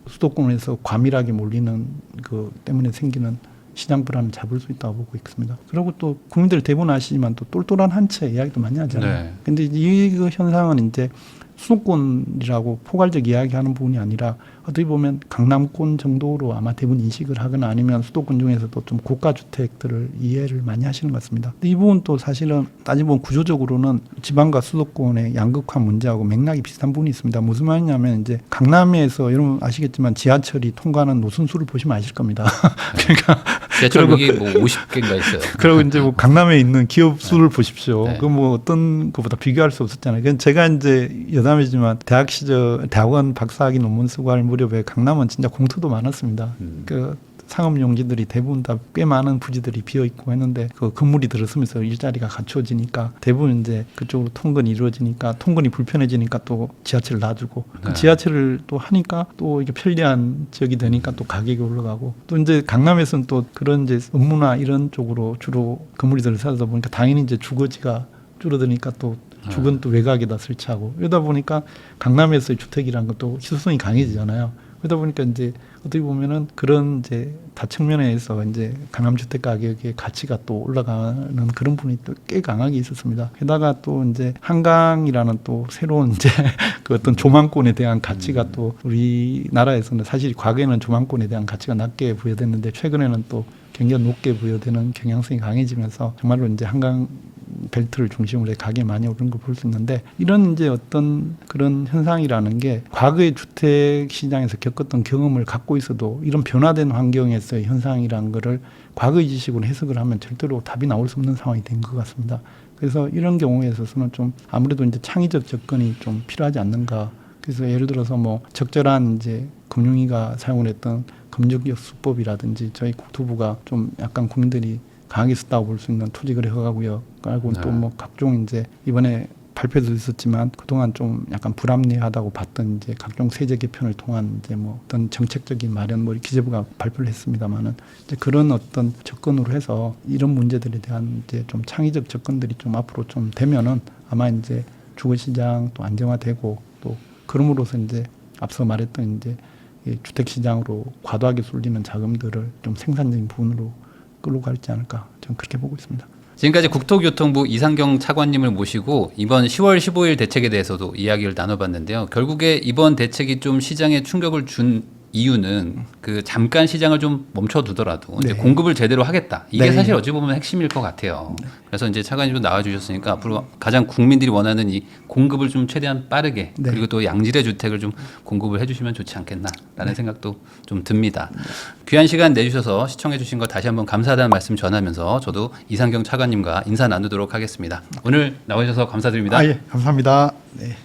A: 수도권에서 과밀하게 몰리는 그 때문에 생기는 시장 불안을 잡을 수 있다고 보고 있습니다. 그리고 또 국민들 대부분 아시지만 또 똘똘한 한 채 이야기도 많이 하잖아요.
B: 네.
A: 근데 이 그 현상은 이제 수도권이라고 포괄적 이야기하는 부분이 아니라 어떻게 보면 강남권 정도로 아마 대부분 인식을 하거나 아니면 수도권 중에서도 좀 고가 주택들을 이해를 많이 하시는 것 같습니다. 이 부분 또 사실은 따지보면 구조적으로는 지방과 수도권의 양극화 문제하고 맥락이 비슷한 부분이 있습니다. 무슨 말이냐면 이제 강남에서 여러분 아시겠지만 지하철이 통과하는 노선수를 보시면 아실 겁니다. 그러니까
B: 지하철 여기 뭐 50개인가 있어요.
A: 그리고 이제 뭐 강남에 있는 기업 수를 보십시오.
B: 네.
A: 그 뭐 어떤 것보다 비교할 수 없었잖아요. 그건 제가 이제 여담이지만 대학 시절 대학원 박사학위 논문 쓰고 할 무렵에 강남은 진짜 공터도 많았습니다. 그 상업 용지들이 대부분 다 꽤 많은 부지들이 비어 있고 했는데 그 건물이 들어서면서 일자리가 갖춰지니까 대부분 이제 그쪽으로 통근이 이루어지니까 통근이 불편해지니까 또 지하철을 놔주고 그
B: 네.
A: 지하철을 또 하니까 또 이게 편리한 지역이 되니까 또 가격이 올라가고 또 이제 강남에서는 또 그런 이제 업무나 이런 쪽으로 주로 건물이 들어서다 보니까 당연히 이제 주거지가 줄어드니까 또 죽은 또 외곽에다 설치하고 이러다 보니까 강남에서의 주택이라는 것도 희소성이 강해지잖아요. 그러다 보니까 이제 어떻게 보면은 그런 이제 다측면에서 이제 강남 주택 가격의 가치가 또 올라가는 그런 부분이 또 꽤 강하게 있었습니다. 게다가 또 이제 한강이라는 또 새로운 이제 그 어떤 조망권에 대한 가치가 또 우리나라에서는 사실 과거에는 조망권에 대한 가치가 낮게 부여됐는데 최근에는 또 굉장히 높게 부여되는 경향성이 강해지면서 정말로 이제 한강 벨트를 중심으로 해 가격이 많이 오른 걸 볼 수 있는데 이런 이제 어떤 그런 현상이라는 게 과거의 주택 시장에서 겪었던 경험을 갖고 있어도 이런 변화된 환경에서의 현상이라는 거를 과거의 지식으로 해석을 하면 절대로 답이 나올 수 없는 상황이 된 것 같습니다. 그래서 이런 경우에 있어서는 좀 아무래도 이제 창의적 접근이 좀 필요하지 않는가. 그래서 예를 들어서 뭐 적절한 이제 금융위가 사용을 했던 금융기업 수법이라든지 저희 국토부가 좀 약간 국민들이 강하게 썼다고 볼 수 있는 토지거래 허가구역 그리고 또 뭐 각종 이제 이번에 발표도 있었지만 그동안 좀 약간 불합리하다고 봤던 이제 각종 세제 개편을 통한 이제 뭐 어떤 정책적인 마련 뭐 기재부가 발표를 했습니다만은 이제 그런 어떤 접근으로 해서 이런 문제들에 대한 이제 좀 창의적 접근들이 좀 앞으로 좀 되면은 아마 이제 주거 시장 또 안정화되고 또 그럼으로써 이제 앞서 말했던 이제 이 주택 시장으로 과도하게 쏠리는 자금들을 좀 생산적인 부분으로 끌고 갈지 않을까 저는 그렇게 보고 있습니다.
B: 지금까지 국토교통부 이상경 차관님을 모시고 이번 10월 15일 대책에 대해서도 이야기를 나눠봤는데요. 결국에 이번 대책이 좀 시장에 충격을 준 이유는 그 잠깐 시장을 좀 멈춰두더라도 이제 공급을 제대로 하겠다. 이게 사실 어찌 보면 핵심일 것 같아요. 그래서 이제 차관님도 나와주셨으니까 앞으로 가장 국민들이 원하는 이 공급을 좀 최대한 빠르게 그리고 또 양질의 주택을 좀 공급을 해주시면 좋지 않겠나라는 생각도 좀 듭니다. 귀한 시간 내주셔서 시청해주신 거 다시 한번 감사하다는 말씀 전하면서 저도 이상경 차관님과 인사 나누도록 하겠습니다. 오늘 나와주셔서 감사드립니다.
A: 예, 감사합니다. 네.